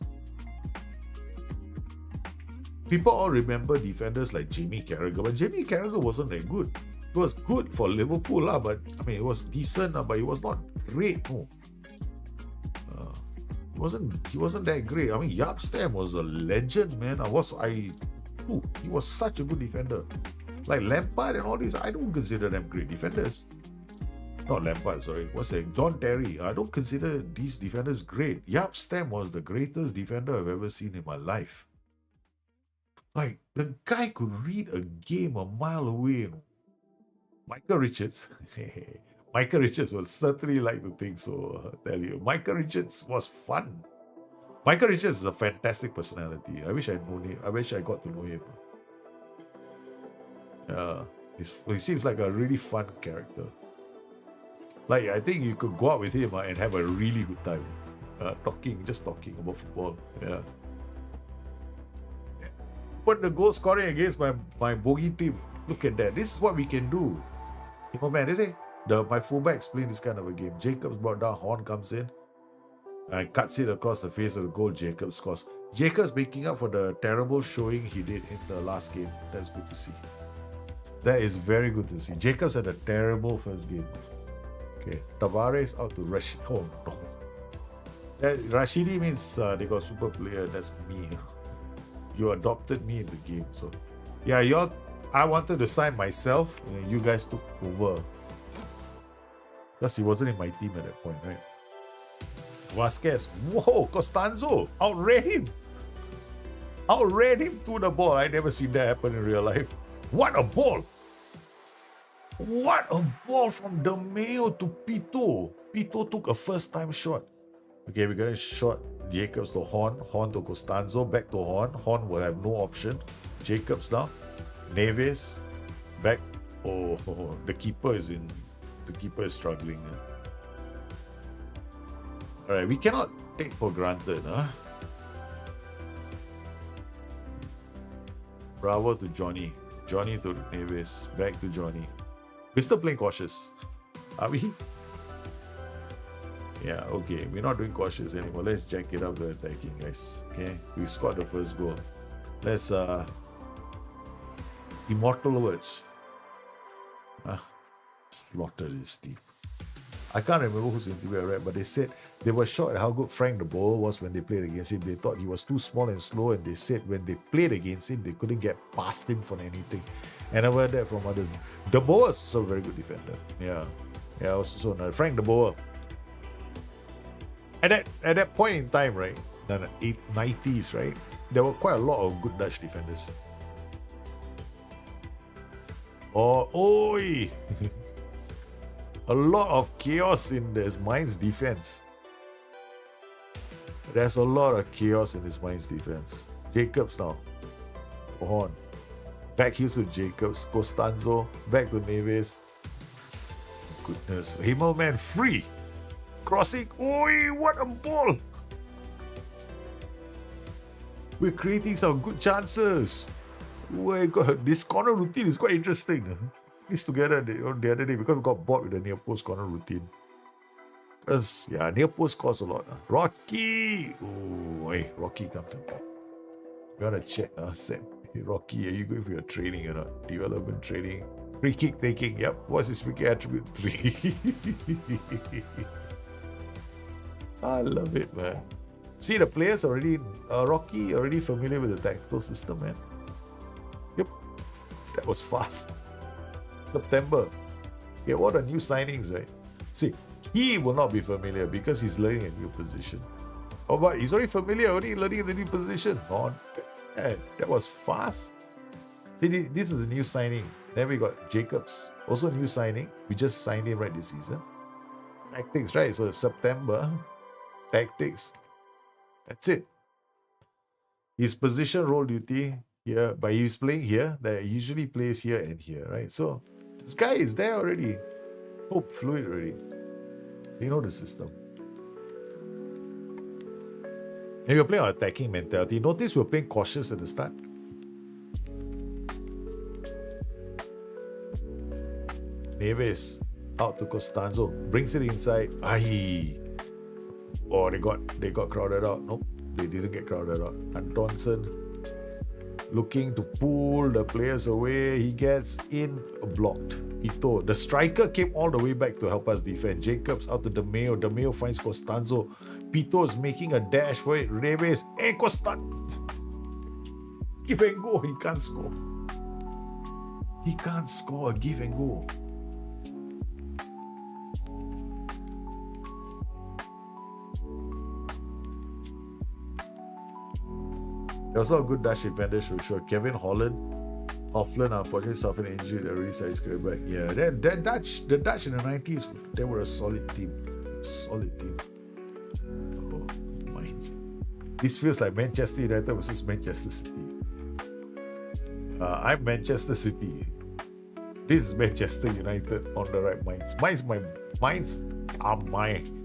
People all remember defenders like Jamie Carragher, but Jamie Carragher wasn't that good. It was good for Liverpool, but I mean, it was decent, but it was not great. No. He wasn't that great. I mean, Yapstam was a legend, man. He was such a good defender. Like Lampard and all these, I don't consider them great defenders. Not Lampard, sorry. What's that? John Terry. I don't consider these defenders great. Yapstam was the greatest defender I've ever seen in my life. Like, the guy could read a game a mile away. Michael Richards. Michael Richards would certainly like to think so, I tell you. Michael Richards was fun. Michael Richards is a fantastic personality. I wish I got to know him. He seems like a really fun character. Like, I think you could go out with him and have a really good time. Just talking about football. Yeah. But the goal scoring against my bogey team, look at that. This is what we can do. Man, they say, my fullbacks playing this kind of a game. Jacobs brought down, Horn comes in and cuts it across the face of the goal. Jacobs scores. Jacobs making up for the terrible showing he did in the last game. That's good to see. That is very good to see. Jacobs had a terrible first game. Okay, Tavares out to Rashid. Oh no. Rashidi means they got super player. That's me. You adopted me in the game. So, yeah, I wanted to sign myself. And you guys took over. Because he wasn't in my team at that point, right? Vasquez. Whoa, Costanzo. Outran him. Outran him to the ball. I never seen that happen in real life. What a ball. What a ball from De Mayo to Pito. Pito took a first time shot. Okay, we're going to shot Jacobs to Horn. Horn to Costanzo. Back to Horn. Horn will have no option. Jacobs now. Neves. Back. Oh, the keeper is struggling. Alright, we cannot take for granted, Bravo to Johnny. Johnny to Neves. Back to Johnny. We're still playing cautious. Are we? Yeah, okay. We're not doing cautious anymore. Let's jack it up to attacking, guys. Okay, we scored the first goal. Let's immortal words. Slaughtered his team. I can't remember whose interview I read, but they said they were shocked at how good Frank de Boer was when they played against him. They thought he was too small and slow, and they said when they played against him, they couldn't get past him for anything. And I heard that from others. De Boer is also a very good defender. Yeah, also so Frank de Boer. At that point in time, right, the 90s, right, there were quite a lot of good Dutch defenders. Oi! A lot of chaos in this Mainz defense. There's a lot of chaos in this Mainz defense. Jacobs now. Horn. Back heels to Jacobs. Costanzo. Back to Neves. Goodness. Himmelman free. Crossing. Oi, what a ball! We're creating some good chances. Oh my God, this corner routine is quite interesting. This together the other day because we got bored with the near post corner routine. Because, yeah, near post costs a lot. Rocky! Oh, hey, Rocky comes up. Gotta check, Sam. Hey, Rocky, are you going for your training or not? Development training. Free kick taking, yep. What's his free kick attribute? 3. I love it, man. See, the players already, Rocky already familiar with the tactical system, man. Yep, that was fast. September. Yeah, what are new signings, right? See, He will not be familiar because he's learning a new position. Oh, but he's already familiar, already learning the new position. Not bad. That was fast. See, this is a new signing. Then we got Jacobs, also new signing. We just signed him right this season. Tactics, right? So September, tactics. That's it. His position, role, duty here, but he's playing here. That usually plays here and here, right? So this guy is there already. Oh, fluid already. You know the system. And we're playing our attacking mentality. Notice we're playing cautious at the start. Neves out to Costanzo, brings it inside. Aye. Oh, they got crowded out. Nope, they didn't get crowded out. And Thompson looking to pull the players away. He gets in blocked. Ito, the striker came all the way back to help us defend. Jacobs out to DeMeo. DeMeo finds Costanzo. Pito is making a dash for it. Reves. Hey, Costanzo. Give and go. He can't score. He can't score. Give and go. There was also a good Dutch defender for sure. Kevin Holland, Hoffland unfortunately suffered an injury that really set his career back. Yeah, the Dutch in the 90s, they were a solid team. Solid team. Oh, minds. This feels like Manchester United versus Manchester City. I'm Manchester City. This is Manchester United on the right minds. Minds are mine.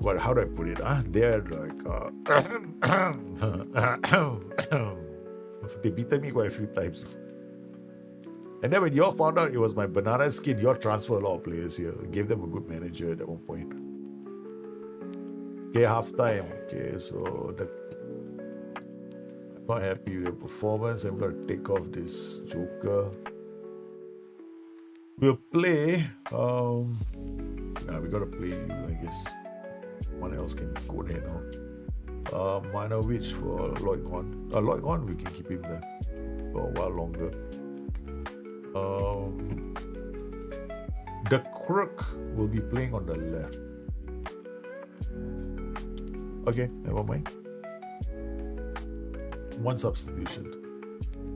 But how do I put it? They're like they beaten me quite a few times. And then when you all found out it was my banana skin, you all transferred a lot of players here. Gave them a good manager at one point. Okay, halftime. Okay, so I'm not happy with the performance. I'm gonna take off this Joker. We'll play. We gotta play you, I guess. One else can go there now. Manovic for Lloyd Gone. Lloyd Gone, we can keep him there for a while longer. The Crook will be playing on the left. Okay, never mind. One substitution.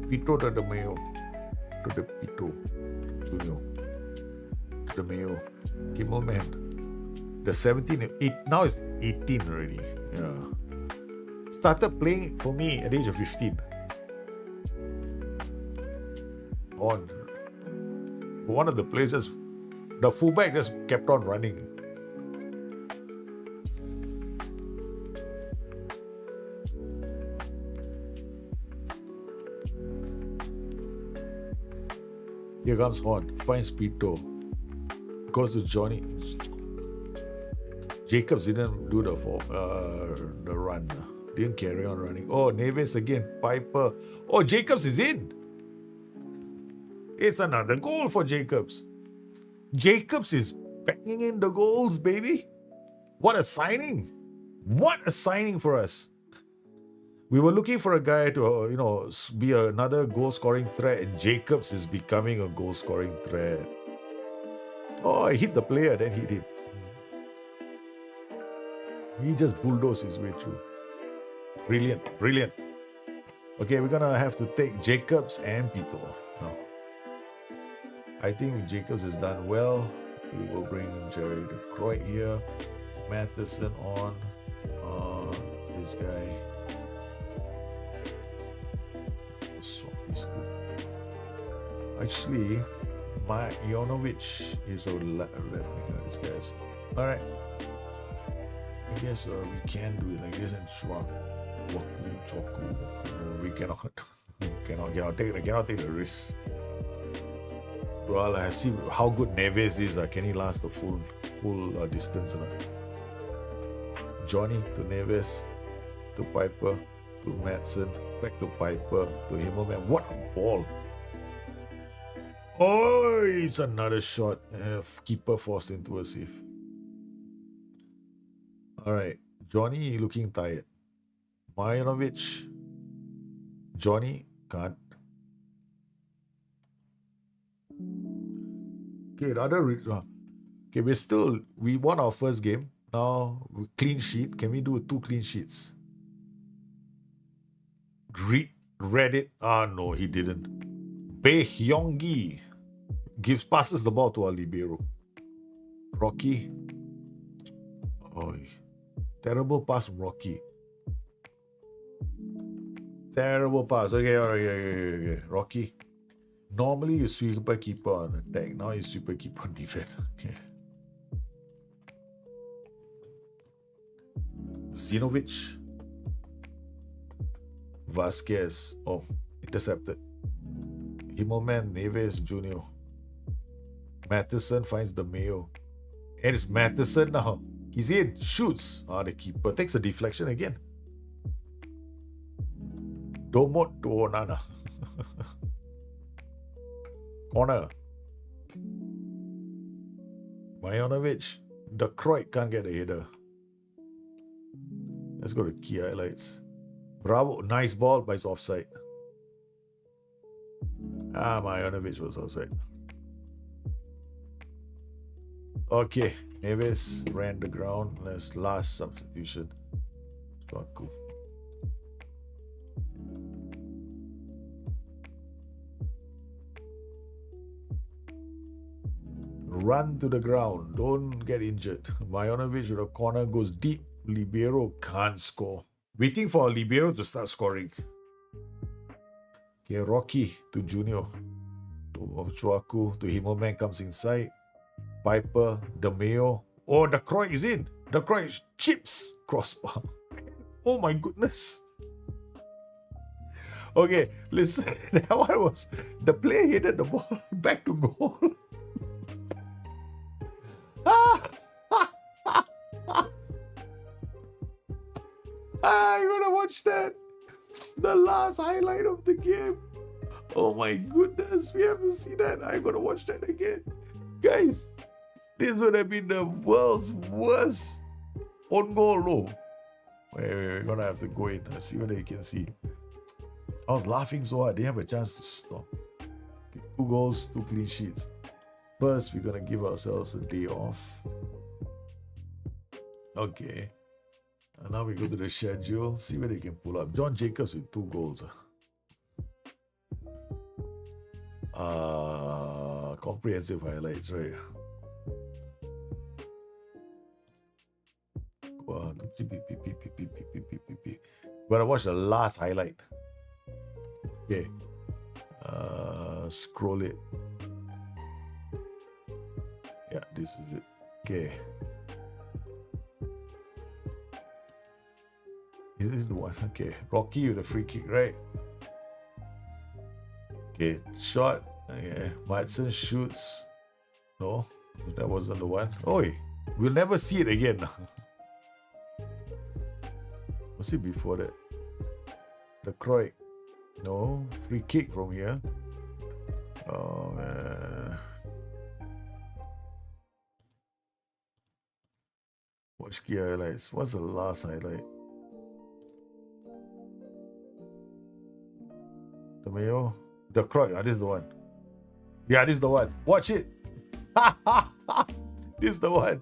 Pito to the Mayo. To the Pito. Junior. To the Mayo. Kimmelman. The 17, now it's 18 already. Yeah. Started playing for me at the age of 15. One of the players the fullback just kept on running. Here comes Horn, finds Pito. Goes to Johnny. Jacobs didn't do the run. Didn't carry on running. Oh, Neves again. Piper. Oh, Jacobs is in. It's another goal for Jacobs. Jacobs is banging in the goals, baby. What a signing. What a signing for us. We were looking for a guy to, be another goal-scoring threat, and Jacobs is becoming a goal-scoring threat. Oh, he hit the player, then hit him. He just bulldozed his way through. Brilliant, brilliant. Okay, we're gonna have to take Jacobs and Pito off now. I think Jacobs has done well. We will bring Jerry de Croix here. Matheson on. This guy. Swap these two. Actually, my Ionovic is a left winger. This guy's. All right. I guess we can do it like this and swap. We cannot take the risk. Well, I see how good Neves is. Can he last the full distance? Johnny to Neves, to Piper, to Madsen, back to Piper, to Himmelman. What a ball! Oh, it's another shot. Keeper forced into a save. All right, Johnny looking tired. Marjanovic. Johnny can't. Okay, the other Okay, we won our first game. Now, clean sheet. Can we do 2 clean sheets? Read it. Ah, no, he didn't. Bae Hyung-gi passes the ball to our libero. Rocky. Oh, terrible pass from Rocky. Terrible pass. Okay, all right, okay. Rocky. Normally you super keeper on attack. Now you super keeper on defense. Okay. Zinovic. Vasquez. Oh, intercepted. Himmelman, Neves Jr. Matheson finds the Mayo. And it's Matheson now. He's in. Shoots. The keeper takes a deflection again. Domot to Onana. Corner. Majanovic. De Kroit can't get a header. Let's go to key highlights. Bravo. Nice ball, but it's offside. Majanovic was offside. Okay. Neves ran the ground. Last substitution. Cool. Run to the ground. Don't get injured. Majanovic with a corner goes deep. Libero can't score. Waiting for Libero to start scoring. Okay, Rocky to Junior. To Ochoaku. To Himmelman comes inside. Piper. De Mayo. Oh, De Kroit is in. De Kroit chips. Crossbar. Oh my goodness. Okay, listen. That one was the player headed the ball back to goal. You gotta watch that. The last highlight of the game. Oh my goodness, we haven't seen that. I gotta watch that again. Guys, this would have been the world's worst on goal low. Wait, we're gonna have to go in and see whether you can see. I was laughing so hard, they have a chance to stop. Okay, 2 goals, 2 clean sheets. First, we're gonna give ourselves a day off. Okay. And now we go to the schedule, see whether you can pull up. John Jacobs with 2 goals. Comprehensive highlights, right? Gotta watch the last highlight. Okay. Scroll it. Yeah, this is it. Okay. This is the one. Okay. Rocky with a free kick, right? Okay. Shot. Okay. Madsen shoots. No, that wasn't the one. Oi, we'll never see it again. What's it before that? De Kroit. No. Free kick from here. Oh, man. Watch key highlights. What's the last highlight? The Mayo. De Kroit. This is the one. Yeah, this is the one. Watch it. This is the one.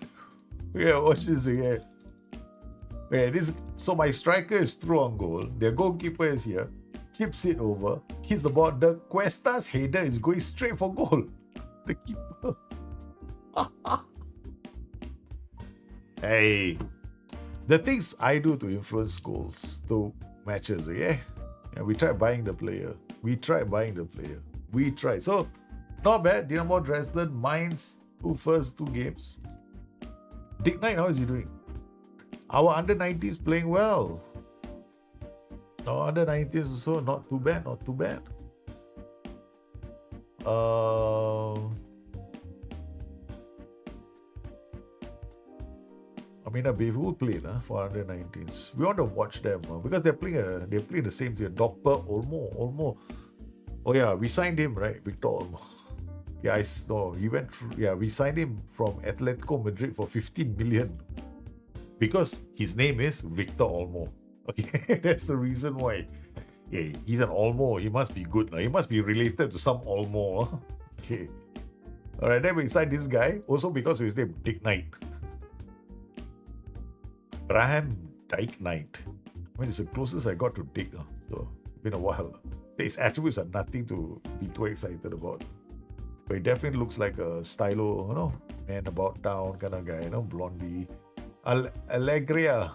Yeah, watch this again. Yeah, so my striker is through on goal. Their goalkeeper is here. Chips it over. Hits the ball. The Cuesta's header is going straight for goal. The keeper. Hey. The things I do to influence goals, to matches, yeah? We tried buying the player. So, not bad. Dynamo Dresden, Mainz, first 2 games. Dick Knight, how is he doing? Our under-19s playing well. Our under-19s also not too bad. Behu played for under-19s. We want to watch them because they're playing the same thing. Dokper, Olmo. Oh yeah, we signed him, right? Victor Olmo. Yeah, he went through. Yeah, we signed him from Atletico Madrid for 15 million because his name is Victor Olmo. Okay, that's the reason why. Yeah, he's an Olmo. He must be good. He must be related to some Olmo. Okay. All right, then we signed this guy also because of his name, Dick Knight. Graham Dyke Knight. I mean, it's the closest I got to Dick. So, it's been a while. His attributes are nothing to be too excited about. But he definitely looks like a stylo, man about town kind of guy, blondie. Allegria.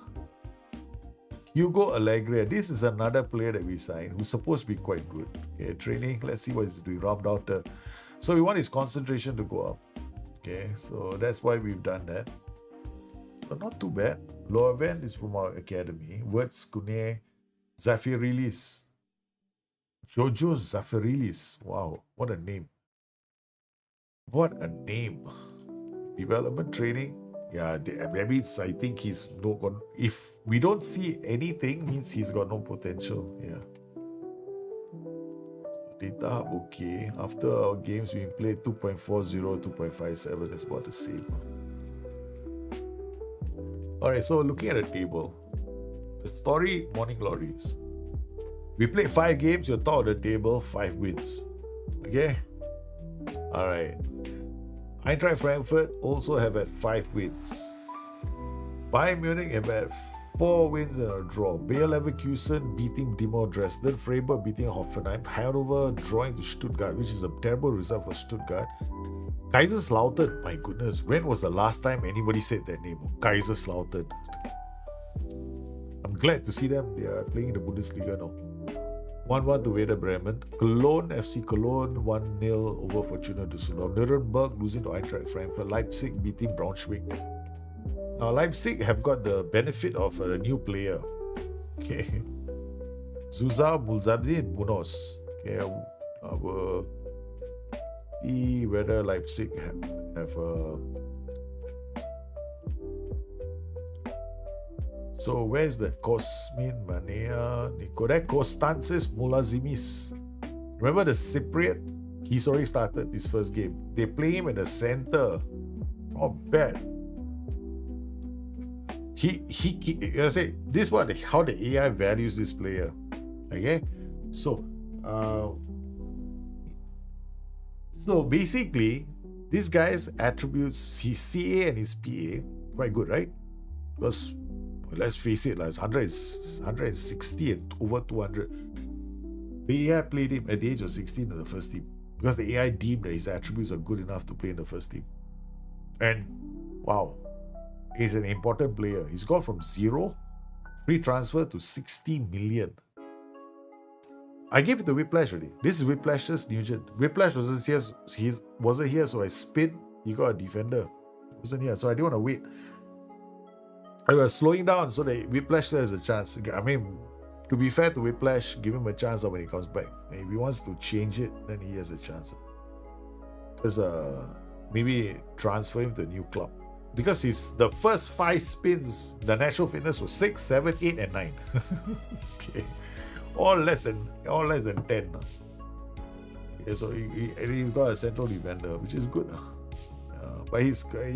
Hugo Allegria. This is another player that we signed who's supposed to be quite good. Okay, training. Let's see what he's doing. Robbed out. So we want his concentration to go up. Okay, so that's why we've done that. But not too bad. Lower end is from our academy. Words Kune Zafirilis. Jojo Zafirilis. Wow, what a name. What a name. Development training. Yeah, maybe I think he's no. If we don't see anything, means he's got no potential. Yeah. Data hub, okay. After our games, we played 2.40, 2.57. That's about the same. Alright, so looking at the table, the story Morning Glories. We played 5 games, you're top of the table, 5 wins. Okay? Alright. Eintracht Frankfurt also have had 5 wins. Bayern Munich have had 4 wins and a draw. Bayer Leverkusen beating Dynamo Dresden, Freiburg beating Hoffenheim, Hanover drawing to Stuttgart, which is a terrible result for Stuttgart. Kaiserslautern, my goodness, when was the last time anybody said that name? Kaiserslautern. I'm glad to see them. They are playing in the Bundesliga now. 1-1 to Werder Bremen. Cologne, FC Cologne, 1-0 over Fortuna Düsseldorf. Nuremberg losing to Eintracht Frankfurt. Leipzig beating Braunschweig. Now, Leipzig have got the benefit of a new player. Okay. Zuza Mulzabzi and Munoz. Okay, our see whether Leipzig have so where's the Cosmin Manea Nikodek Constances Mulazimis? Remember the Cypriot? He's already started this first game. They play him in the center. Not bad. He say this is what how the AI values this player. Okay, so basically, this guy's attributes, his CA and his PA, quite good, right? Because, let's face it, it's 160 and over 200. The AI played him at the age of 16 in the first team because the AI deemed that his attributes are good enough to play in the first team. And, wow, he's an important player. He's gone from 0, free transfer, to 60 million. I gave it to Whiplash already. This is Whiplash's Nugent. Whiplash wasn't here, so I spin. He got a defender. He wasn't here, so I didn't want to wait. I was slowing down so that Whiplash has a chance. I mean, to be fair to Whiplash, give him a chance when he comes back. If he wants to change it, then he has a chance. Because maybe transfer him to a new club. Because the first 5 spins, the natural fitness was 6, 7, 8, and 9. Okay. All less than 10. Okay, so he got a central defender, which is good. But he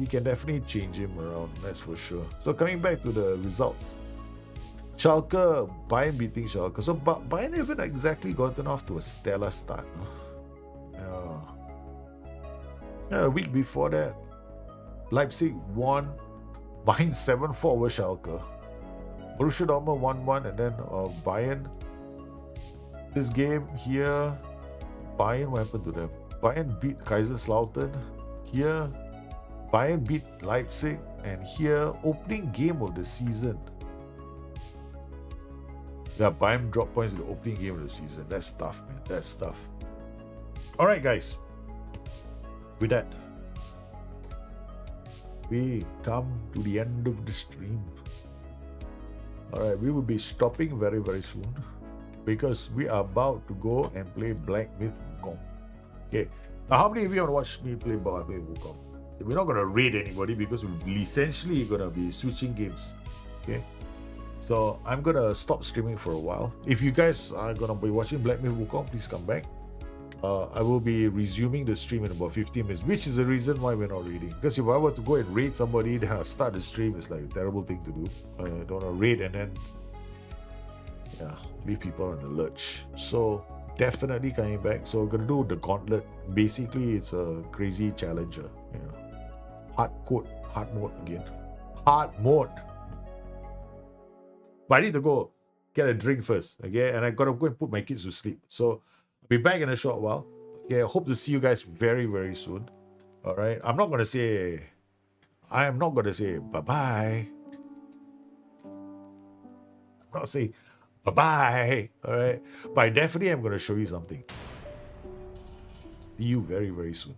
can definitely change him around, that's for sure. So coming back to the results. Schalke, Bayern beating Schalke. So Bayern haven't exactly gotten off to a stellar start. Yeah, a week before that, Leipzig won Bayern 7-4 over Schalke. Borussia Dortmund 1-1, and then Bayern. This game here, Bayern, what happened to them? Bayern beat Kaiserslautern. Here, Bayern beat Leipzig. And here, opening game of the season. Yeah, Bayern dropped points in the opening game of the season. That's tough, man. That's tough. Alright, guys. With that, we come to the end of the stream. Alright, we will be stopping very, very soon, because we are about to go and play Black Myth Wukong. Okay, now how many of you want to watch me play Black Myth Wukong? We're not going to raid anybody because we're essentially going to be switching games. Okay, so I'm going to stop streaming for a while. If you guys are going to be watching Black Myth Wukong, please come back. I will be resuming the stream in about 15 minutes, which is the reason why we're not raiding. Because if I were to go and raid somebody, then I'll start the stream. It's like a terrible thing to do. I don't want to raid and then leave people on the lurch. So definitely coming back. So we're gonna do the gauntlet. Basically, it's a crazy challenger. Hard mode again. Hard mode. But I need to go get a drink first, okay? And I gotta go and put my kids to sleep. So I'll be back in a short while. Okay, I hope to see you guys very, very soon. All right. I am not gonna say bye-bye. I'm not saying bye-bye. All right. But I definitely am gonna show you something. See you very, very soon.